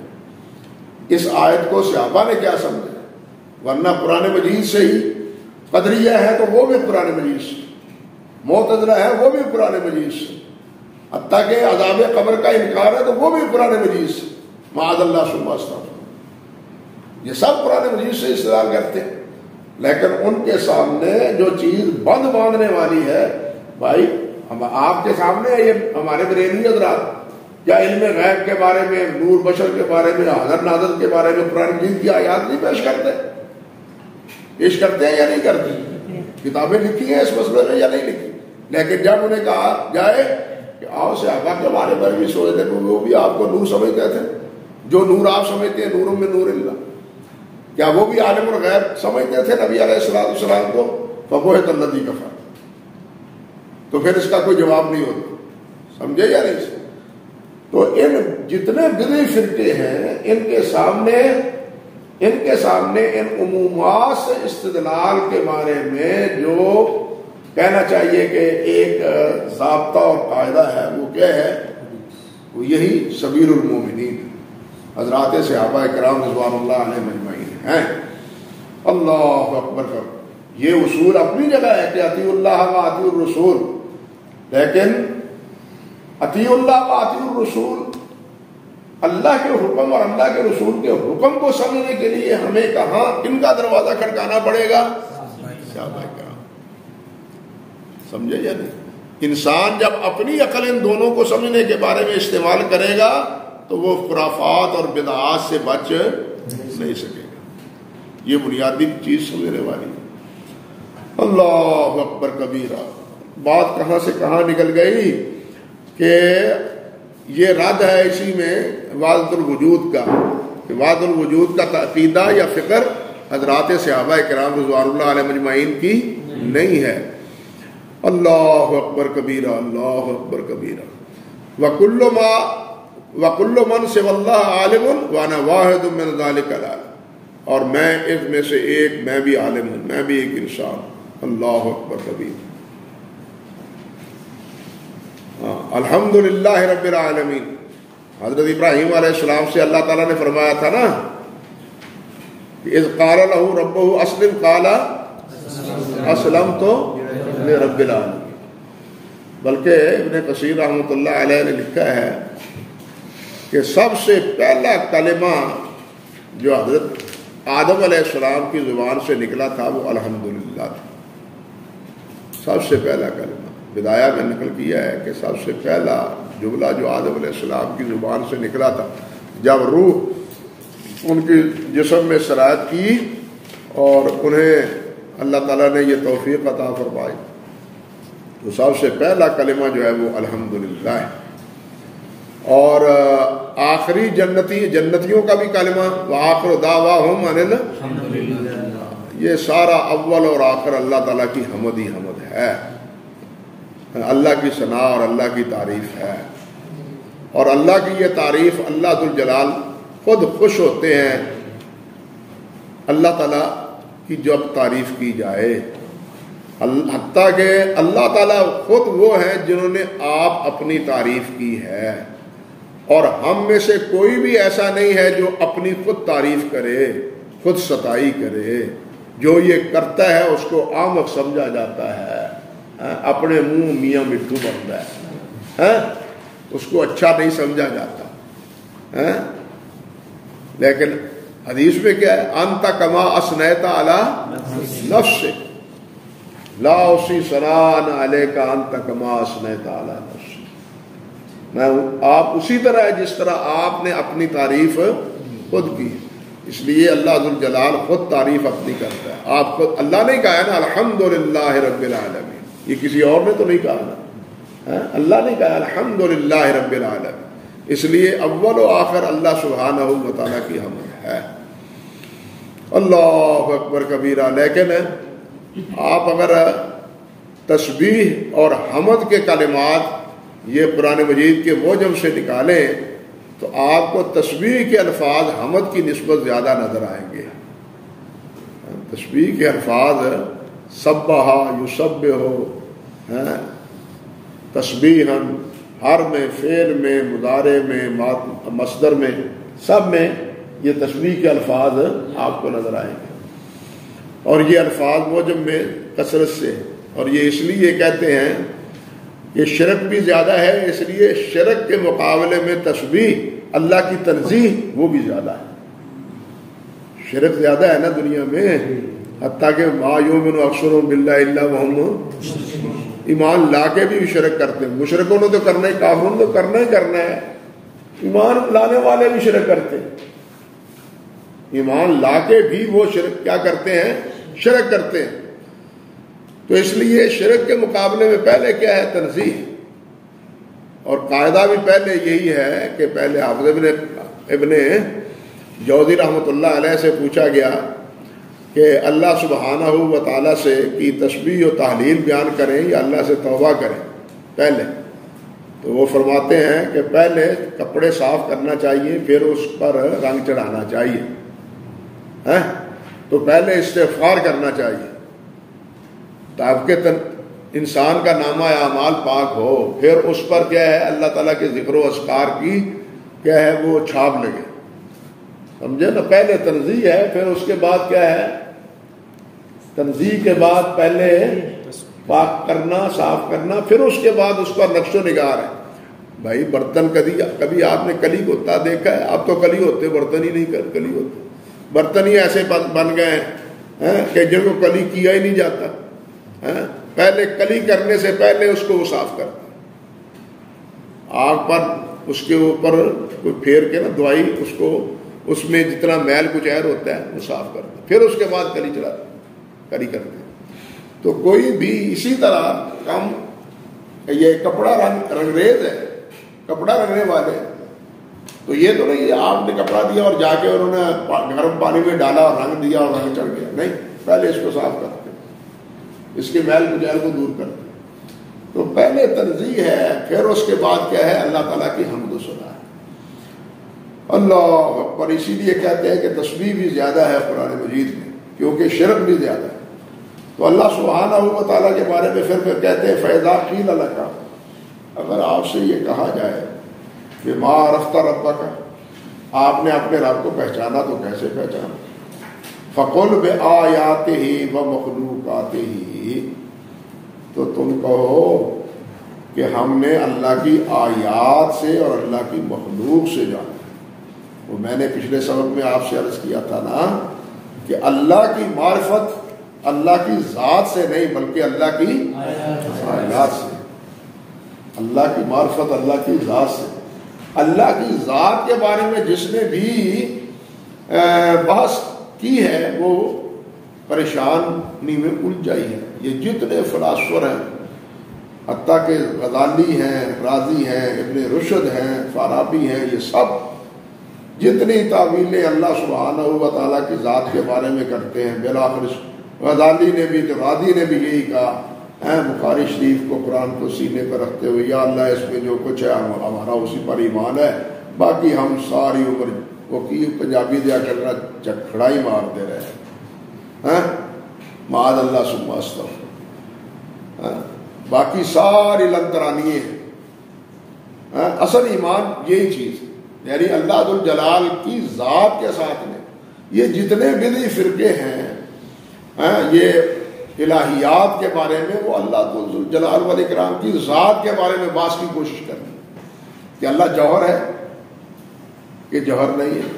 اس آیت کو صحابہ نے کیا سمجھا، ورنہ قرآن مجید سے ہی قدریہ ہے تو وہ بھی قرآن مجید سے، معتزلہ ہے وہ بھی قرآن مجید سے، حتیٰ کہ عذاب قبر کا انکار ہے تو وہ بھی قرآن مجید سے، معاذ اللہ ثم استغفر، یہ سب قرآن مجید سے استدلال کرتے ہیں۔ لیکن ان کے سامنے جو چیز بند باندھنے والی ہے، بھائی ہم آپ کے سامنے ہے، یہ ہمارے بریلوی حضرات یا علم غیب کے بارے میں، نور بشر کے بارے میں، حاضر ناظر کے بارے میں قرآن مجید کی آیات نہیں پیش کرتے؟ پیش کرتے ہیں یا نہیں کرتے؟ کتابیں لکھی ہیں اس مسئلے میں یا نہیں لکھی؟ لیکن جب انہیں کہا جائے کہ آؤ صحابہ کے بارے میں بھی سوچتے تھے، وہ بھی آپ کو نور سمجھتے تھے، جو نور آپ سمجھتے ہیں نور من نور اللہ، کیا وہ بھی عالم الغیب سمجھتے تھے نبی علیہ الصلوۃ والسلام کو؟ فبہت الذی کفر، تو پھر اس کا کوئی جواب نہیں ہوتا، سمجھے یا نہیں؟ تو ان جتنے بدعی فرقے ہیں ان کے سامنے ان عمومات سے استدلال کے بارے میں جو کہنا چاہیے کہ ایک ضابطہ اور قاعدہ ہے وہ کیا ہے؟ وہ یہی سبیل المومنین حضرات صحابہ کرام رضوان اللہ علیہ اجمعین ہیں۔ اللہ اکبر کر یہ اصول اپنی جگہ ہے کہ اطیع اللہ و اطیع الرسول، لیکن اطیع اللہ و اطیع الرسول اللہ کے حکم اور اللہ کے رسول کے حکم کو سمجھنے کے لیے ہمیں کہاں کن کا دروازہ کھٹکانا پڑے گا؟ صحابہ کرام۔ سمجھے یا نہیں؟ انسان جب اپنی عقل ان دونوں کو سمجھنے کے بارے میں استعمال کرے گا تو وہ خرافات اور بدعات سے بچ نہیں سکے گا۔ یہ بنیادی چیز سمجھنے والی ہے۔ اللہ اکبر کبیرہ۔ بات کہاں سے کہاں نکل گئی کہ یہ رد ہے اسی میں وحدت الوجود کا، کہ وحدت الوجود کا عقیدہ یا فکر حضرات صحابہ کرام رضوان اللہ علیہ مجمعین کی نہیں ہے۔ اللہ اکبر کبیرہ، اللہ اکبر کبیرہ۔ وَكُلُّ مَنْ سِوَى اللَّهِ عَالِمٌ وَأَنَا وَاحِدٌ مِّنْ ذَلِكَ الْعَالِمِ، اور میں اس میں سے ایک، میں بھی عالم ہوں، میں بھی ایک انسان۔ اللہ اکبر کبیرہ۔ الحمدللہ رب العالمین۔ حضرت ابراہیم علیہ السلام سے اللہ تعالیٰ نے فرمایا تھا نا کہ اذ قال لہ ربہ اسلم قال اسلمت لرب العالمین۔ بلکہ ابن کثیر رحمۃ اللہ علیہ نے لکھا ہے کہ سب سے پہلا کلمہ جو حضرت آدم علیہ السلام کی زبان سے نکلا تھا وہ الحمدللہ تھا۔ سب سے پہلا کلمہ بدایا میں نقل کیا ہے کہ سب سے پہلا جملہ جو آدم علیہ السلام کی زبان سے نکلا تھا جب روح ان کی جسم میں سرایت کی اور انہیں اللہ تعالیٰ نے یہ توفیق عطا فرمائی، تو سب سے پہلا کلمہ جو ہے وہ الحمدللہ ہے۔ اور آخری جنتیوں کا بھی کلمہ وآخر دعواہم ان الحمدللہ، یہ سارا اول اور آخر اللہ تعالیٰ کی حمد ہی حمد ہے، اللہ کی ثنا اور اللہ کی تعریف ہے۔ اور اللہ کی یہ تعریف اللہ ذوالجلال خود خوش ہوتے ہیں اللہ تعالیٰ کی جب تعریف کی جائے، حتیٰ کہ اللہ تعالیٰ خود وہ ہیں جنہوں نے آپ اپنی تعریف کی ہے، اور ہم میں سے کوئی بھی ایسا نہیں ہے جو اپنی خود تعریف کرے، خود ستائی کرے۔ جو یہ کرتا ہے اس کو احمق سمجھا جاتا ہے، اپنے منہ میاں مٹھو بنتا ہے، اس کو اچھا نہیں سمجھا جاتا۔ لیکن حدیث میں کیا ہے؟ انت کما اثنیت علی نفسک لا احصی ثناء علیک انت کما اثنیت علی نفسک، میں آپ اسی طرح ہے جس طرح آپ نے اپنی تعریف خود کی۔ اس لیے اللہ ذوالجلال خود تعریف اپنی کرتا ہے۔ آپ خود اللہ نے کہا ہے نا الحمدللہ رب العالمین، یہ کسی اور نے تو نہیں کہا نا، اللہ نے کہا الحمدللہ رب العالمین۔ اس لیے اول و آخر اللہ سبحانہ و تعالیٰ کی حمد ہے۔ اللہ اکبر کبیرہ۔ لیکن آپ اگر تسبیح اور حمد کے کلمات یہ قرآن مجید کے موجم سے نکالیں تو آپ کو تسبیح کے الفاظ حمد کی نسبت زیادہ نظر آئیں گے۔ تسبیح کے الفاظ سبح یسبح، تسبیحاً، ہر میں، فعل میں، مضارع میں، مصدر میں، سب میں یہ تسبیح کے الفاظ آپ کو نظر آئیں گے۔ اور یہ الفاظ موجم میں کثرت سے، اور یہ اس لیے کہتے ہیں کہ شرک بھی زیادہ ہے، اس لیے شرک کے مقابلے میں تسبیح اللہ کی تنزیہ وہ بھی زیادہ ہے۔ شرک زیادہ ہے نا دنیا میں، حتیٰ کہ ما یؤمن اکثرهم باللہ الا وهم، ایمان لا کے بھی شرک کرتے ہیں۔ مشرکوں نے تو کرنا ہی، کافروں نے تو کرنا ہی کرنا ہے، ایمان لانے والے بھی شرک کرتے ہیں، ایمان لا کے بھی وہ شرک کیا کرتے ہیں؟ شرک کرتے ہیں۔ تو اس لیے شرک کے مقابلے میں پہلے کیا ہے؟ تنزیہ۔ اور قاعدہ بھی پہلے یہی ہے کہ پہلے حافظ ابن جوزی رحمۃ اللہ علیہ سے پوچھا گیا کہ اللہ سبحانہ و تعالیٰ سے کی تسبیح و تحلیل بیان کریں یا اللہ سے توبہ کریں پہلے؟ تو وہ فرماتے ہیں کہ پہلے کپڑے صاف کرنا چاہیے، پھر اس پر رنگ چڑھانا چاہیے، تو پہلے استغفار کرنا چاہیے تاکہ انسان کا نامہ اعمال پاک ہو، پھر اس پر کیا ہے اللہ تعالیٰ کے ذکر و اذکار کی کیا ہے وہ چھاپ لگے، سمجھے نا؟ پہلے تنزیہ ہے، پھر اس کے بعد کیا ہے؟ تنزیہ کے بعد پہلے پاک کرنا، صاف کرنا، پھر اس کے بعد اس پر نقش و نگار ہے۔ بھائی برتن کبھی آپ نے کلی ہوتا دیکھا ہے؟ آپ تو کلی ہوتے، برتن ہی نہیں کلی ہوتے، برتن ہی ایسے بن گئے ہیں کہ جن کو کلی کیا ہی نہیں جاتا۔ پہلے کلی کرنے سے پہلے اس کو وہ صاف کرتا، آگ پر اس کے اوپر کوئی پھیر کے نا دوائی، اس کو اس میں جتنا میل کچھ عہر ہوتا ہے وہ صاف کرتا، پھر اس کے بعد کلی چڑھاتا، کلی کرتے۔ تو کوئی بھی اسی طرح کم، یہ کپڑا رنگریز ہے، کپڑا رنگنے والے، تو یہ تو نہیں آپ نے کپڑا دیا اور جا کے انہوں نے گرم پانی میں ڈالا اور رنگ دیا اور رنگ چڑھ گیا، نہیں، پہلے اس کو صاف کرتے، اس کے میل کچیل کو دور کرتے۔ تو پہلے تنزیہ ہے، پھر اس کے بعد کیا ہے؟ اللہ تعالیٰ کی حمد و ثنا ہے، اللہ اکبر۔ اسی لیے کہتے ہیں کہ تسبیح بھی زیادہ ہے قرآن مجید میں، کیونکہ شرک بھی زیادہ ہے۔ تو اللہ سبحانہ و تعالیٰ کے بارے میں پھر کہتے ہیں فَإِذَا قِيلَ لَكَ، اگر آپ سے یہ کہا جائے کہ مَا عَرَفْتَ رَبَّكَ، آپ نے اپنے رب کو پہچانا تو کیسے پہچانا؟ فَقُلْ بِآيَاتِهِ وَمَخْلُوقَاتِهِ، تو تم کہو کہ ہم نے اللہ کی آیات سے اور اللہ کی مخلوق سے جانا۔ وہ میں نے پچھلے سبق میں آپ سے عرض کیا تھا نا کہ اللہ کی معرفت اللہ کی ذات سے نہیں بلکہ اللہ کی آیات سے، اللہ کی معرفت اللہ کی ذات سے۔ اللہ کی ذات کے بارے میں جس نے بھی بحث کی ہے وہ پریشانی میں الجھائی ہے۔ یہ جتنے فلاسفر ہیں، حتیٰ کہ غزالی ہیں، رازی ہیں، ابن رشد ہیں، فارابی ہیں، یہ سب جتنی تعویلیں اللہ سبحانہ و تعالیٰ کی ذات کے بارے میں کرتے ہیں، بالآخر غزالی نے بھی، رازی نے بھی یہی کہا، بخاری شریف کو قرآن کو سینے پر رکھتے ہوئے، یا اللہ اس میں جو کچھ ہے ہمارا اسی پر ایمان ہے، باقی ہم ساری عمر وہ کی پنجابی دیا کرنا چکھڑائی مارتے رہے، معاذ اللہ ثم استغفر، باقی ساری لنترانی ہیں۔ اصل ایمان یہی چیز ہے، یعنی اللہ ذوالجلال کی ذات کے ساتھ میں یہ جتنے بدعی فرقے ہیں، یہ الہیات کے بارے میں وہ اللہ ذوالجلال والاکرام کی ذات کے بارے میں بات کی کوشش کرتے ہیں کہ اللہ جوہر ہے کہ جوہر نہیں ہے،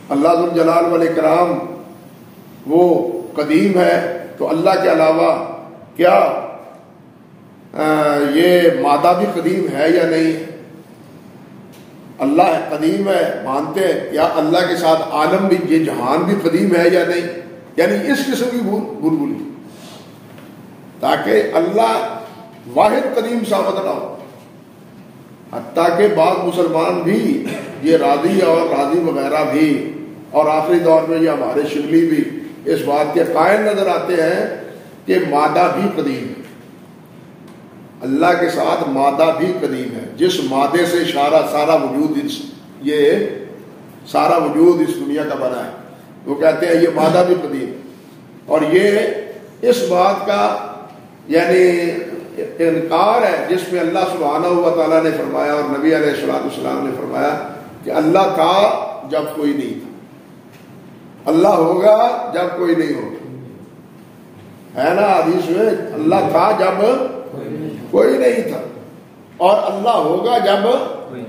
اللہ ذوالجلال والاکرام وہ قدیم ہے تو اللہ کے علاوہ کیا یہ مادہ بھی قدیم ہے یا نہیں ہے؟ اللہ قدیم ہے مانتے ہیں، یا اللہ کے ساتھ عالم بھی، یہ جہان بھی قدیم ہے یا نہیں؟ یعنی اس قسم کی بلبلی، تاکہ اللہ واحد قدیم ثابت نہ ہو۔ حتیٰ کہ بعض مسلمان بھی، یہ راضی اور راضی وغیرہ بھی، اور آخری دور میں یہ ہمارے شبلی بھی اس بات کے قائل نظر آتے ہیں کہ مادہ بھی قدیم ہے، اللہ کے ساتھ مادہ بھی قدیم ہے، جس مادے سے سارا وجود یہ سارا وجود اس دنیا کا بنا ہے، وہ کہتے ہیں یہ مادہ بھی قدیم ہے۔ اور یہ اس بات کا یعنی انکار ہے جس میں اللہ سبحانہ و تعالیٰ نے فرمایا اور نبی علیہ السلام نے فرمایا کہ اللہ تھا جب کوئی نہیں تھا، اللہ ہوگا جب کوئی نہیں ہوگا، ہے نا حدیث میں، اللہ تھا جب کوئی نہیں تھا اور اللہ ہوگا جب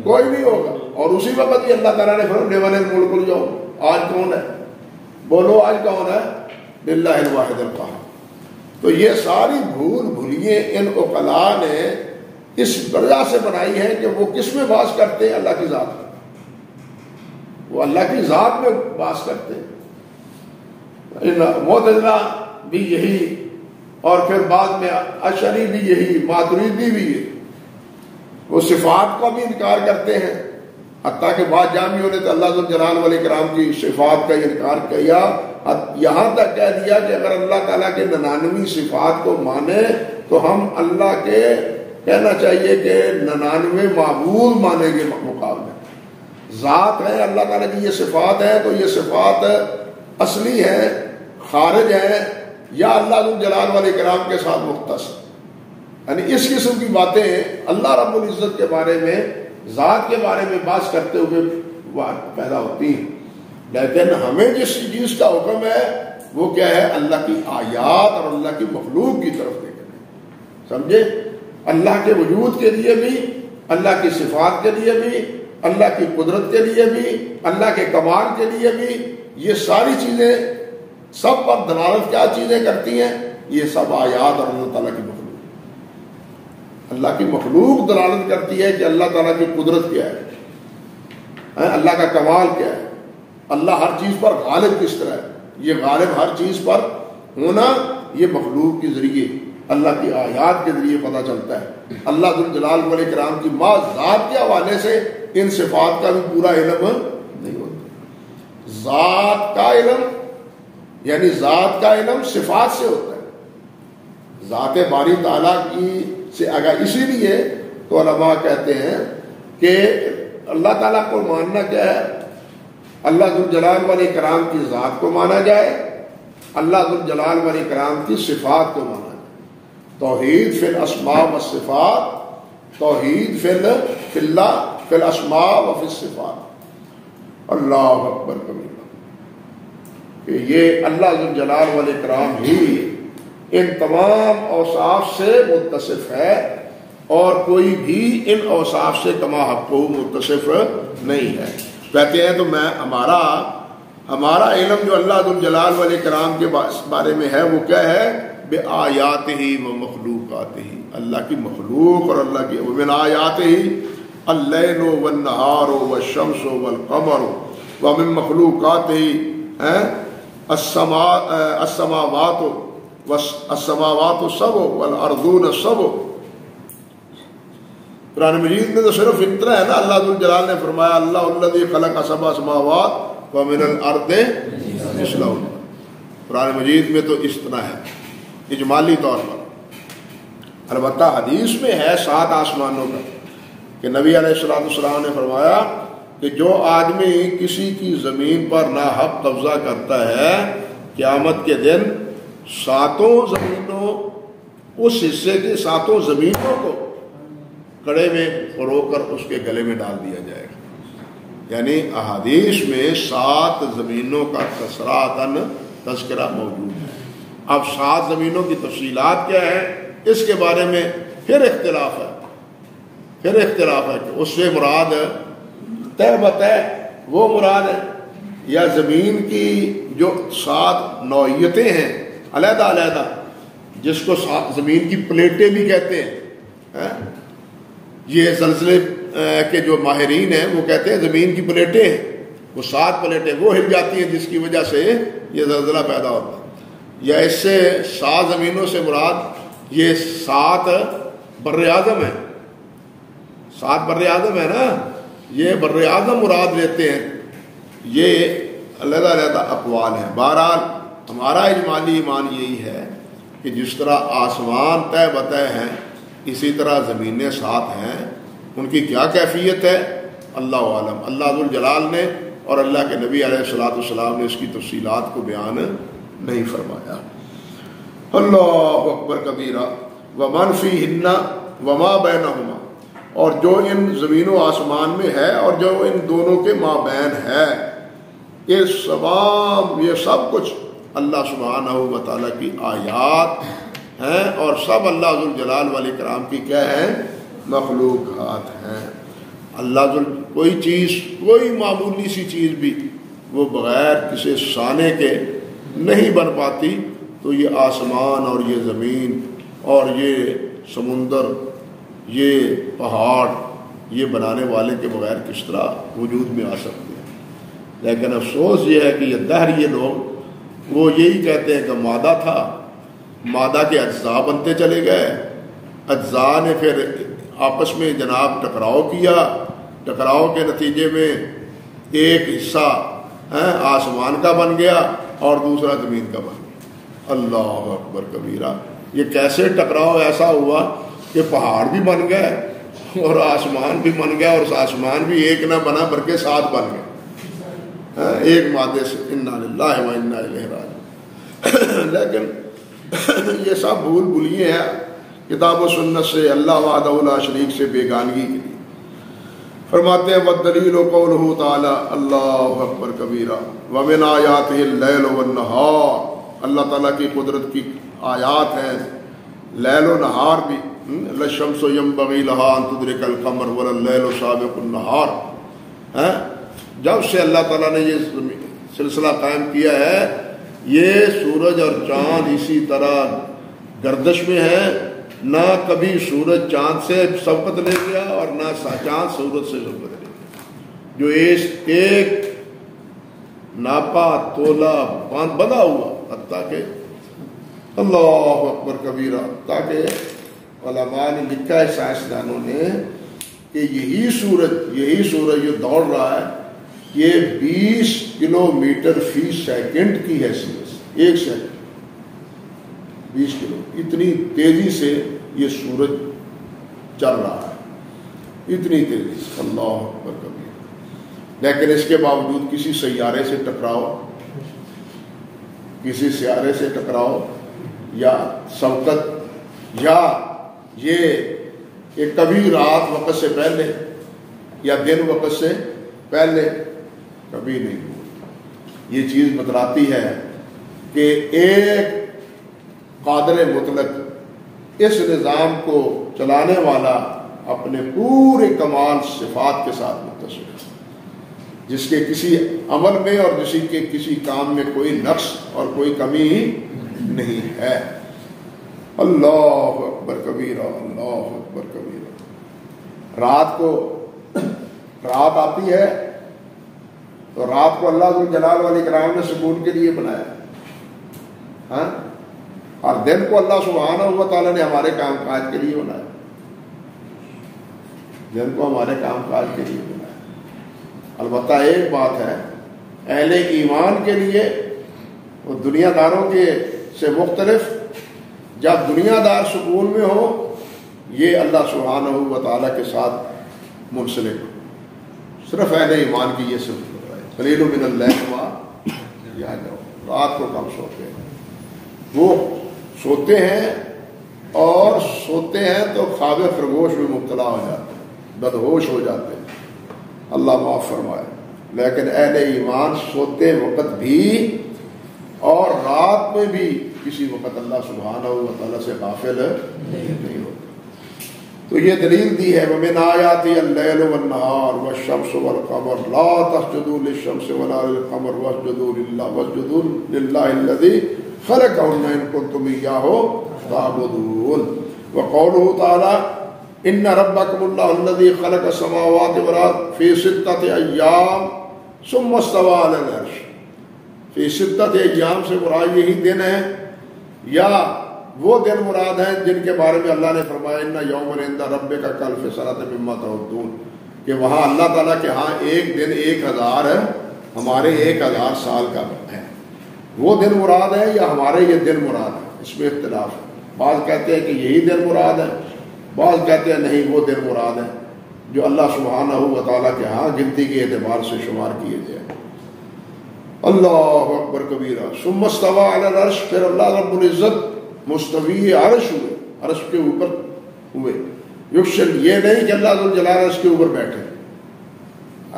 کوئی نہیں ہوگا۔ اور اسی وقت ہی اللہ تعالیٰ نے فرمایا لمن الملک اليوم، آج کون ہے؟ بولو آج کون ہے؟ للہ الواحد القہار۔ تو یہ ساری بھولیے ان عقلاء نے اس وجہ سے بنائی ہے کہ وہ کس میں باس کرتے ہیں؟ اللہ کی ذات میں، وہ اللہ کی ذات میں باس کرتے ہیں۔ معتزلہ بھی یہی، اور پھر بعد میں اشعری بھی یہی، ماتریدی بھی یہی، وہ صفات کا بھی انکار کرتے ہیں، حتیٰ کہ بعض جامعوں نے تو اللہ ذوالجلال والاکرام کی صفات کا انکار کیا، یہاں تک کہہ دیا کہ اگر اللہ تعالیٰ کے 99 صفات کو مانے تو ہم اللہ کے کہنا چاہیے کہ 99 معبود مانے گے مقابلے. ذات ہے اللہ تعالیٰ کی، یہ صفات ہیں تو یہ صفات اصلی ہیں، خارج ہیں، یا اللہ ذو الجلال والاکرام کے ساتھ مختص. یعنی اس قسم کی باتیں اللہ رب العزت کے بارے میں، ذات کے بارے میں بات کرتے ہوئے پیدا ہوتی ہیں. لیکن ہمیں جس چیز کا حکم ہے وہ کیا ہے؟ اللہ کی آیات اور اللہ کی مخلوق کی طرف دیکھنا. سمجھے؟ اللہ کے وجود کے لیے بھی، اللہ کی صفات کے لیے بھی، اللہ کی قدرت کے لیے بھی، اللہ کے کمال کے لیے بھی، یہ ساری چیزیں سب پر دلالت کیا چیزیں کرتی ہیں؟ یہ سب آیات اور اللہ تعالیٰ کی مخلوق. اللہ کی مخلوق دلالت کرتی ہے کہ اللہ تعالیٰ کی قدرت کیا ہے، اللہ کا کمال کیا ہے، اللہ ہر چیز پر غالب کس طرح ہے. یہ غالب ہر چیز پر ہونا یہ مخلوق کے ذریعے، اللہ کی آیات کے ذریعے پتہ چلتا ہے. اللہ ذو الجلال والاکرام کی ما ذات کے حوالے سے ان صفات کا بھی پورا علم نہیں ہوتا. ذات کا علم یعنی ذات کا علم صفات سے ہوتا ہے. ذات باری تعالیٰ کی سے اگر اسی لیے تو علماء کہتے ہیں کہ اللہ تعالیٰ کو ماننا کیا ہے؟ اللہ ذو الجلال والاکرام کی ذات کو مانا جائے، اللہ ذو الجلال والاکرام کی صفات کو مانا جائے. توحید فی الاسماء والصفات، توحید فی اللہ فی الاسماء وفی الصفات. اللہ اکبر کبیرہ. کہ یہ اللہ ذو الجلال والاکرام ہی ان تمام اوصاف سے متصف ہے اور کوئی بھی ان اوصاف سے کما حق متصف نہیں ہے. کہتے ہیں تو میں ہمارا علم جو اللہ ذو الجلال والاکرام کے بارے میں ہے وہ کیا ہے؟ بے آیات ہی و مخلوقات ہی، اللہ کی مخلوق اور اللہ کی من آیات ہی اللیل والنہار والشمس والقمر ومن مخلوقات ہی السماوات السبع والارضون السبع. قرآن مجید میں تو صرف اتنا ہے نا، اللہ ذو الجلال نے فرمایا اللہ الذی خلق سبع سماوات ومن الارض مثلہن. قرآن مجید میں تو اس طرح ہے اجمالی طور پر. البتہ حدیث میں ہے 7 آسمانوں کا کہ نبی علیہ الصلوۃ والسلام نے فرمایا کہ جو آدمی کسی کی زمین پر ناحق قبضہ کرتا ہے قیامت کے دن 7 زمینوں اس حصے کے 7 زمینوں کو کڑے میں پرو کر اس کے گلے میں ڈال دیا جائے گا. یعنی احادیث میں 7 زمینوں کا تذکرہ موجود ہے. اب 7 زمینوں کی تفصیلات کیا ہے اس کے بارے میں پھر اختلاف ہے کہ اس سے مراد طے بطے وہ مراد ہے یا زمین کی جو 7 نوعیتیں ہیں علیحدہ علیحدہ، جس کو زمین کی پلیٹیں بھی کہتے ہیں. یہ زلزلے کے جو ماہرین ہیں وہ کہتے ہیں زمین کی پلیٹیں ہیں، وہ 7 پلیٹیں وہ ہل جاتی ہیں جس کی وجہ سے یہ زلزلہ پیدا ہوتا ہے. یا اس سے 7 زمینوں سے مراد یہ 7 بر اعظم ہیں. 7 بر اعظم ہے نا، یہ بر اعظم مراد لیتے ہیں. یہ علیحدہ علیحدہ اقوال ہیں. بہرحال ہمارا اجمالی ایمان یہی ہے کہ جس طرح آسمان طے بطے ہیں اسی طرح زمینیں 7 ہیں. ان کی کیا کیفیت ہے اللہ عالم. اللہ ذو الجلال نے اور اللہ کے نبی علیہ الصلوۃ والسلام نے اس کی تفصیلات کو بیان نہیں فرمایا. اللہ اکبر کبیرہ. ومن فیہن وما بینہما، اور جو ان زمین و آسمان میں ہے اور جو ان دونوں کے مابین ہے، یہ سب کچھ اللہ سبحانہ و تعالیٰ کی آیات ہیں اور سب اللہ ذو الجلال والاکرام کی کیا ہیں؟ مخلوقات ہیں. اللہ کوئی چیز، کوئی معمولی سی چیز بھی وہ بغیر کسی صانع کے نہیں بن پاتی. تو یہ آسمان اور یہ زمین اور یہ سمندر، یہ پہاڑ، یہ بنانے والے کے بغیر کس طرح وجود میں آ سکتے ہیں. لیکن افسوس یہ ہے کہ یہ دہر یہ لوگ وہ یہی کہتے ہیں کہ مادہ تھا، مادہ کے اجزاء بنتے چلے گئے، اجزاء نے پھر آپس میں جناب ٹکراؤ کیا، ٹکراؤ کے نتیجے میں ایک حصہ آسمان کا بن گیا اور دوسرا زمین کا بن گیا. اللہ اکبر کبیرہ. یہ کیسے ٹکراؤ ایسا ہوا کہ پہاڑ بھی بن گئے اور آسمان بھی بن گیا، اور آسمان بھی ایک نہ بنا بلکہ 7 بن گئے ایک مادے سے۔ انا للہ و انا الیہ راجعون۔ لیکن یہ سب بھول بھلیے ہیں کتاب و سنت سے، اللہ وحدہ لا شریک سے بیگانگی کے لیے۔ فرماتے ہیں والدلیل قولہ تعالی اللہ اکبر کبیرہ ومن آیاتہ اللیل والنہار، اللہ تعالیٰ کی قدرت کی آیات ہیں لیل و نہار بھی۔ للشمس ینبغی لہا ان تدرک القمر واللیل سابق النہار۔ جب سے اللہ تعالیٰ نے یہ سلسلہ قائم کیا ہے، یہ سورج اور چاند اسی طرح گردش میں ہے، نہ کبھی سورج چاند سے سبقت لے گیا اور نہ چاند سورج سے سبقت لے گیا، جو ایک ناپا تولا بندھا ہوا، حتیٰ کہ اللہ اکبر کبیرہ، تاکہ علماء نے لکھا ہے سائنسدانوں نے کہ یہی سورج جو دوڑ رہا ہے یہ 20 کلومیٹر فی سیکنڈ کی حیثیت سے، ایک سیکنڈ 20 کلو، اتنی تیزی سے یہ سورج چل رہا ہے، اتنی تیزی سے، اللہ اکبر کبیر۔ لیکن اس کے باوجود کسی سیارے سے ٹکراؤ یا سبقت یا یہ کہ کبھی رات وقت سے پہلے یا دن وقت سے پہلے کبھی نہیں ہوئی۔ یہ چیز بتلاتی ہے کہ ایک قادر مطلق اس نظام کو چلانے والا اپنے پورے کمال صفات کے ساتھ متصف ہے، جس کے کسی عمل میں اور کسی کام میں کوئی نقص اور کوئی کمی ہی نہیں ہے۔ اللہ اکبر کبیرہ، اللہ اکبر کبیرہ۔ رات آتی ہے تو رات کو اللہ ذو جلال والاکرام نے سکون کے لیے بنایا، اور دن کو اللہ سبحانہ و تعالیٰ نے ہمارے کام کاج کے لیے بنایا، دن کو ہمارے کام کاج کے لیے بنایا۔ البتہ ایک بات ہے، اہل ایمان کے لیے وہ دنیا داروں کے سے مختلف، جب دنیا دار سکون میں ہو یہ اللہ سبحانہ و تعالیٰ کے ساتھ منسلک، صرف اہل ایمان کی یہ صفت ہے، قلیل من اللیل ما یہجعون، رات کو کم سوتے ہیں۔ وہ سوتے ہیں اور سوتے ہیں تو خواب خرگوش میں مبتلا ہو جاتے ہیں، بدہوش ہو جاتے ہیں، اللہ معاف فرمائے۔ لیکن اہل ایمان سوتے وقت بھی اور رات میں بھی کسی وقت اللہ سبحانہ و تعالیٰ سے غافل نہیں ہوتے۔ تو یہ دلیل دی ہے وَمِنْ آیَاتِهِ اللَّيْلُ وَالنَّهَارُ وَالشَّمْسُ وَالْقَمَرُ لَا تَسْجُدُوا لِلشَّمْسِ وَلَا لِلْقَمَرِ وَاسْجُدُوا لِلَّهِ الَّذِي خَلَقَهُنَّ إِن كُنتُمْ إِيَّاهُ تَعْبُدُونَ۔ وقوله تعالى إِنَّ رَبَّكُمُ اللَّهُ الَّذِي خَلَقَ السَّمَاوَاتِ وَالْأَرْضَ فِي 6 أَيَّامٍ ثُمَّ اسْتَوَىٰ عَلَى الْعَرْشِ۔ فی 6 ایام سے مراد یہی دن ہے یا وہ دن مراد ہیں جن کے بارے میں اللہ نے فرمایا ان یوم عند ربک کالف سنۃ مما تعدون، کہ وہاں اللہ تعالیٰ کے ہاں ایک دن 1000 ہے، ہمارے 1000 سال کا ہے۔ وہ دن مراد ہے یا ہمارے یہ دن مراد ہے، اس میں اختلاف ہے۔ بعض کہتے ہیں کہ یہی دن مراد ہے، بعض کہتے ہیں نہیں وہ دن مراد ہے جو اللہ سبحانہ و تعالیٰ کے ہاں گنتی کے اعتبار سے شمار کیے گئے۔ اللہ اکبر کبیرہ۔ ثم استوى علی العرش، پھر اللہ رب العزت مستوی عرش ہوئے، عرش کے اوپر ہوئے۔ یکشل، یہ نہیں کہ اللہ ذو الجلال عرش کے اوپر بیٹھے،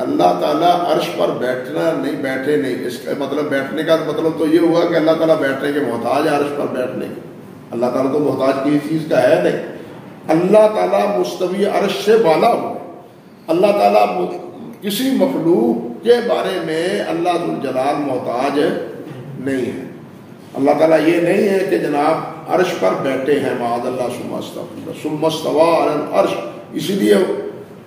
اللہ تعالیٰ عرش پر بیٹھنا نہیں، بیٹھے نہیں۔ اس کا مطلب بیٹھنے کا مطلب تو یہ ہوا کہ اللہ تعالیٰ بیٹھنے کے محتاج ہے عرش پر بیٹھنے کے، اللہ تعالیٰ تو محتاج کسی چیز کا ہے نہیں۔ اللہ تعالیٰ مستوی عرش سے بالا ہوئے۔ اللہ تعالیٰ کسی مخلوق کے بارے میں اللہ ذو الجلال محتاج نہیں ہے۔ اللہ تعالیٰ یہ نہیں ہے کہ جناب عرش پر بیٹھے ہیں، معاذ اللہ، ثم استوى علی العرش۔ اسی لیے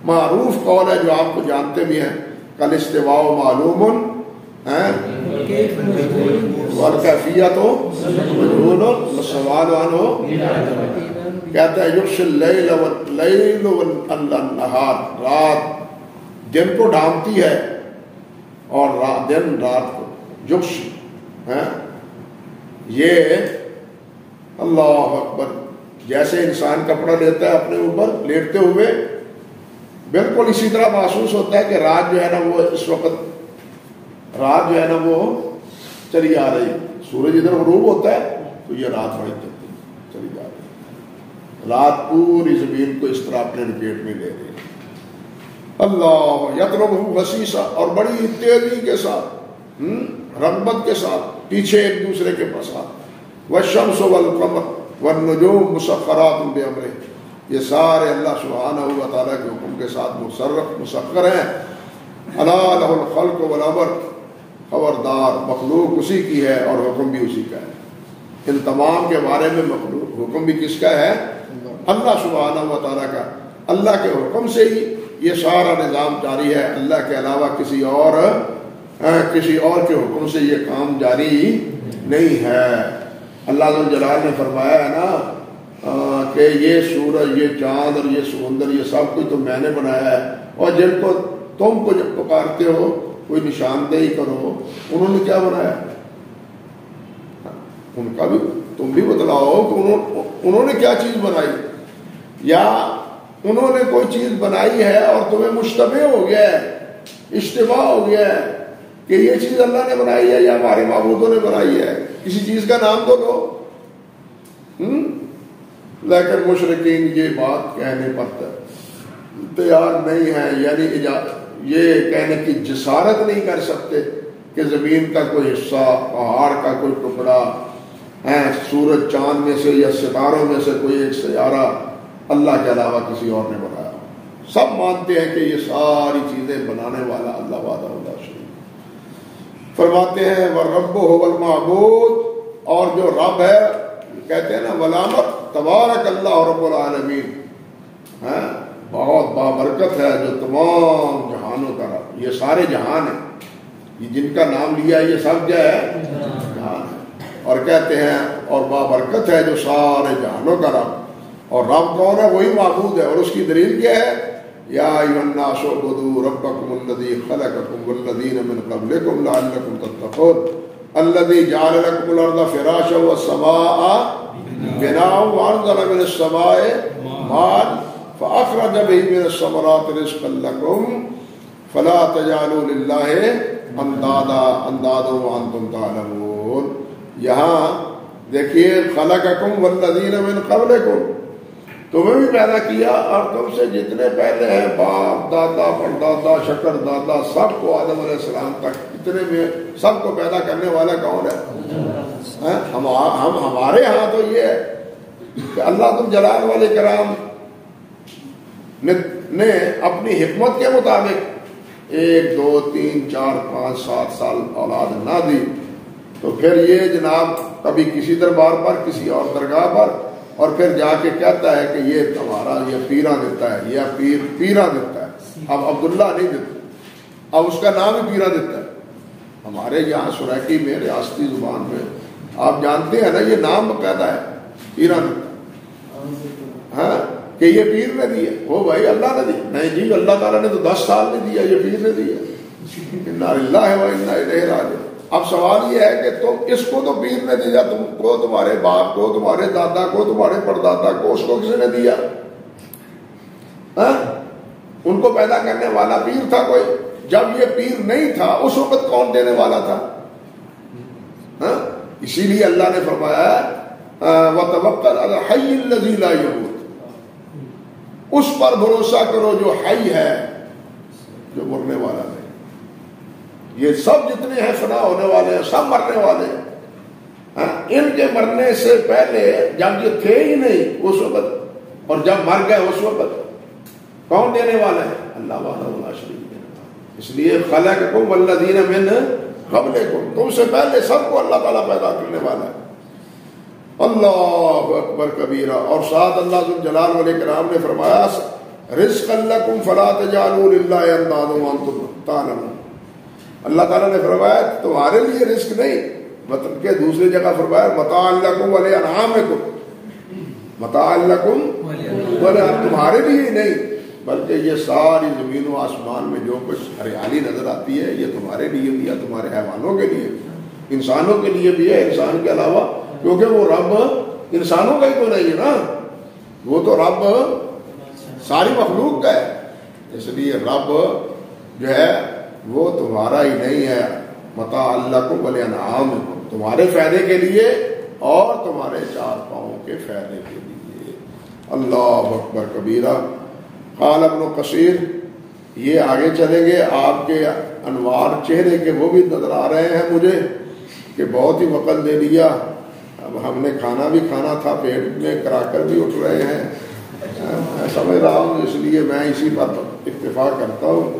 معروف قول ہے جو آپ کو جانتے بھی ہیں، کل استواء معلوم والکیفیت مجہول والسؤال عنہ، کہتا ہے یغشی اللیل والنہار، رات دن کو ڈھانپتی ہے اور دن رات کو، یغشی، یہ اللہ اکبر، جیسے انسان کپڑا لیتا ہے اپنے اوپر لیٹتے ہوئے، بالکل اسی طرح محسوس ہوتا ہے کہ رات جو ہے نا وہ اس وقت رات جو ہے نا وہ چلی آ رہی، سورج ادھر غروب ہوتا ہے تو یہ رات بڑی چلی جا رہی، رات پوری زمین کو اس طرح اپنے لپیٹ میں لے رہی ہے۔ اللہ یطلبہ حثیثا، اور بڑی تیزی کے ساتھ، رغبت کے ساتھ پیچھے ایک دوسرے کے ساتھ، والشمس والقمر والنجوم مسخرات بامرہ، یہ سارے اللہ سبحانہ و تعالیٰ کے حکم کے ساتھ مسخر ہیں۔ الا لہ الخلق والامر، خبردار مخلوق اسی کی ہے اور حکم بھی اسی کا ہے۔ ان تمام کے بارے میں مخلوق حکم بھی کس کا ہے؟ اللہ سبحانہ و تعالیٰ کا۔ اللہ کے حکم سے ہی یہ سارا نظام جاری ہے، اللہ کے علاوہ کسی اور کے حکم سے یہ کام جاری نہیں ہے۔ اللہ ذو الجلال نے فرمایا ہے نا کہ یہ سورج، یہ چاند اور یہ سمندر، یہ سب کچھ تو میں نے بنایا ہے، اور جن کو تم کو جب پکارتے ہو کوئی نشاندہی کرو، انہوں نے کیا بنایا؟ ان کا بھی تم بھی بتلاؤ کہ انہوں نے کیا چیز بنائی، یا انہوں نے کوئی چیز بنائی ہے اور تمہیں مشتبہ ہو گیا ہے، اشتباہ ہو گیا ہے کہ یہ چیز اللہ نے بنائی ہے یا ہمارے معبودوں نے بنائی ہے، کسی چیز کا نام تو دو۔ لیکن مشرکین یہ بات کہنے پر تیار نہیں ہے، یعنی یہ کہنے کی جسارت نہیں کر سکتے کہ زمین کا کوئی حصہ، پہاڑ کا کوئی ٹکڑا، سورج چاند میں سے یا ستاروں میں سے کوئی ایک سیارہ اللہ کے علاوہ کسی اور نے بنایا۔ سب مانتے ہیں کہ یہ ساری چیزیں بنانے والا اللہ وحدہ لا شریک۔ فرماتے ہیں وَالرَّبُّ هُوَ الْمَعْبُودُ، اور جو رب ہے کہتے ہیں نا ولامت تبارک اللہ رب العالمین، بہت بابرکت ہے جو تمام جہانوں کا رب، یہ سارے جہان ہیں، یہ جن کا نام لیا یہ سب کیا ہے؟ جہان ہے۔ اور کہتے ہیں اور بابرکت ہے جو سارے جہانوں کا رب، اور رب کون ہے؟ وہی معبود ہے، اور اس کی دلیل کیا ہے؟ یا ایھا الناس اعبدوا ربکم الذی خلقکم والذین من قبلکم لعلکم تتقون الذی جعل لکم الارض فراشا والسماء بناء وانزل من السماء ماء فاخرج به من الثمرات رزقا لکم فلا تجعلوا للہ اندادا وانتم تعلمون۔ یہاں دیکھیے خلقکم والذین من قبلکم، تمہیں بھی پیدا کیا اور تم سے جتنے پہلے ہیں، باپ دادا پردادا شکر دادا، سب کو آدم علیہ السلام تک اتنے میں سب کو پیدا کرنے والا کون ہے؟ ہمارے ہاں تو یہ ہے کہ اللہ تم جلال والے کرام نے اپنی حکمت کے مطابق 1 2 3 4 5 7 سال اولاد نہ دی، تو پھر یہ جناب کبھی کسی دربار پر کسی اور درگاہ پر، اور پھر جا کے کہتا ہے کہ یہ تمہارا یہ پیرا دیتا ہے، یہ پیرا دیتا ہے، اب عبداللہ نہیں دیتا، اب اس کا نام ہی پیرا دیتا ہے۔ ہمارے یہاں سرائکی میں ریاستی زبان میں آپ جانتے ہیں نا یہ نام باقاعدہ ہے پیرا دیتا، ہاں کہ یہ پیر نے دیا، وہ بھائی اللہ نے دیا، نہیں جی اللہ تعالیٰ نے تو 10 سال میں دیا، یہ پیر نے دیا، انا للہ و انا الیہ راجعون۔ اب سوال یہ ہے کہ تم اس کو تو پیر نے دیا، تم کو تمہارے باپ کو تمہارے دادا کو تمہارے پردادا کو، اس کو کس نے دیا؟ ان کو پیدا کرنے والا پیر تھا کوئی؟ جب یہ پیر نہیں تھا اس وقت کون دینے والا تھا؟ اسی لیے اللہ نے فرمایا وَتَوَكَّلْ عَلَى الْحَيِّ الَّذِي لَا يَمُوتُ، اس پر بھروسہ کرو جو حی ہے، جو مرنے والا نہیں۔ یہ سب جتنے ہیں فنا ہونے والے ہیں، سب مرنے والے ہیں، ان کے مرنے سے پہلے جب یہ تھے ہی نہیں اس وقت، اور جب مر گئے اس وقت کون دینے والا ہے؟ اللہ وحدہ لا شریک له۔ اس لیے خلقکم والذین من قبلکم، تم سے پہلے سب کو اللہ تعالیٰ پیدا کرنے والا ہے۔ اللہ اکبر کبیرہ۔ اور ساتھ اللہ ذو الجلال والاکرام نے فرمایا رزقا لکم فلا تجعلوا للہ اندادا وانتم تعلمون۔ اللہ تعالیٰ نے فرمایا تمہارے لیے رزق نہیں، مطلب کہ دوسری جگہ فرمایا متاع لکم ولانعامکم، متاع لکم ولانعامکم، تمہارے لیے ہی نہیں بلکہ یہ ساری زمین و آسمان میں جو کچھ ہریالی نظر آتی ہے یہ تمہارے لیے بھی ہے، تمہارے حیوانوں کے لیے بھی، انسانوں کے لیے بھی ہے، انسان کے علاوہ، کیونکہ وہ رب انسانوں کا ہی تو نہیں ہے نا، وہ تو رب ساری مخلوق کا ہے، اس لیے رب جو ہے وہ تمہارا ہی نہیں ہے، متاع لکم ولانعامکم، تمہارے فائدے کے لیے اور تمہارے چار پاؤں کے فائدے کے لیے۔ اللہ اکبر کبیرہ۔ قال ابن کثیر، یہ آگے چلیں گے، آپ کے انوار چہرے کے وہ بھی نظر آ رہے ہیں مجھے کہ بہت ہی وقت دے لیا، اب ہم نے کھانا بھی کھانا تھا، پیٹ میں کراکر بھی اٹھ رہے ہیں، میں سمجھ رہا ہوں، اس لیے میں اسی پر اتفاق کرتا ہوں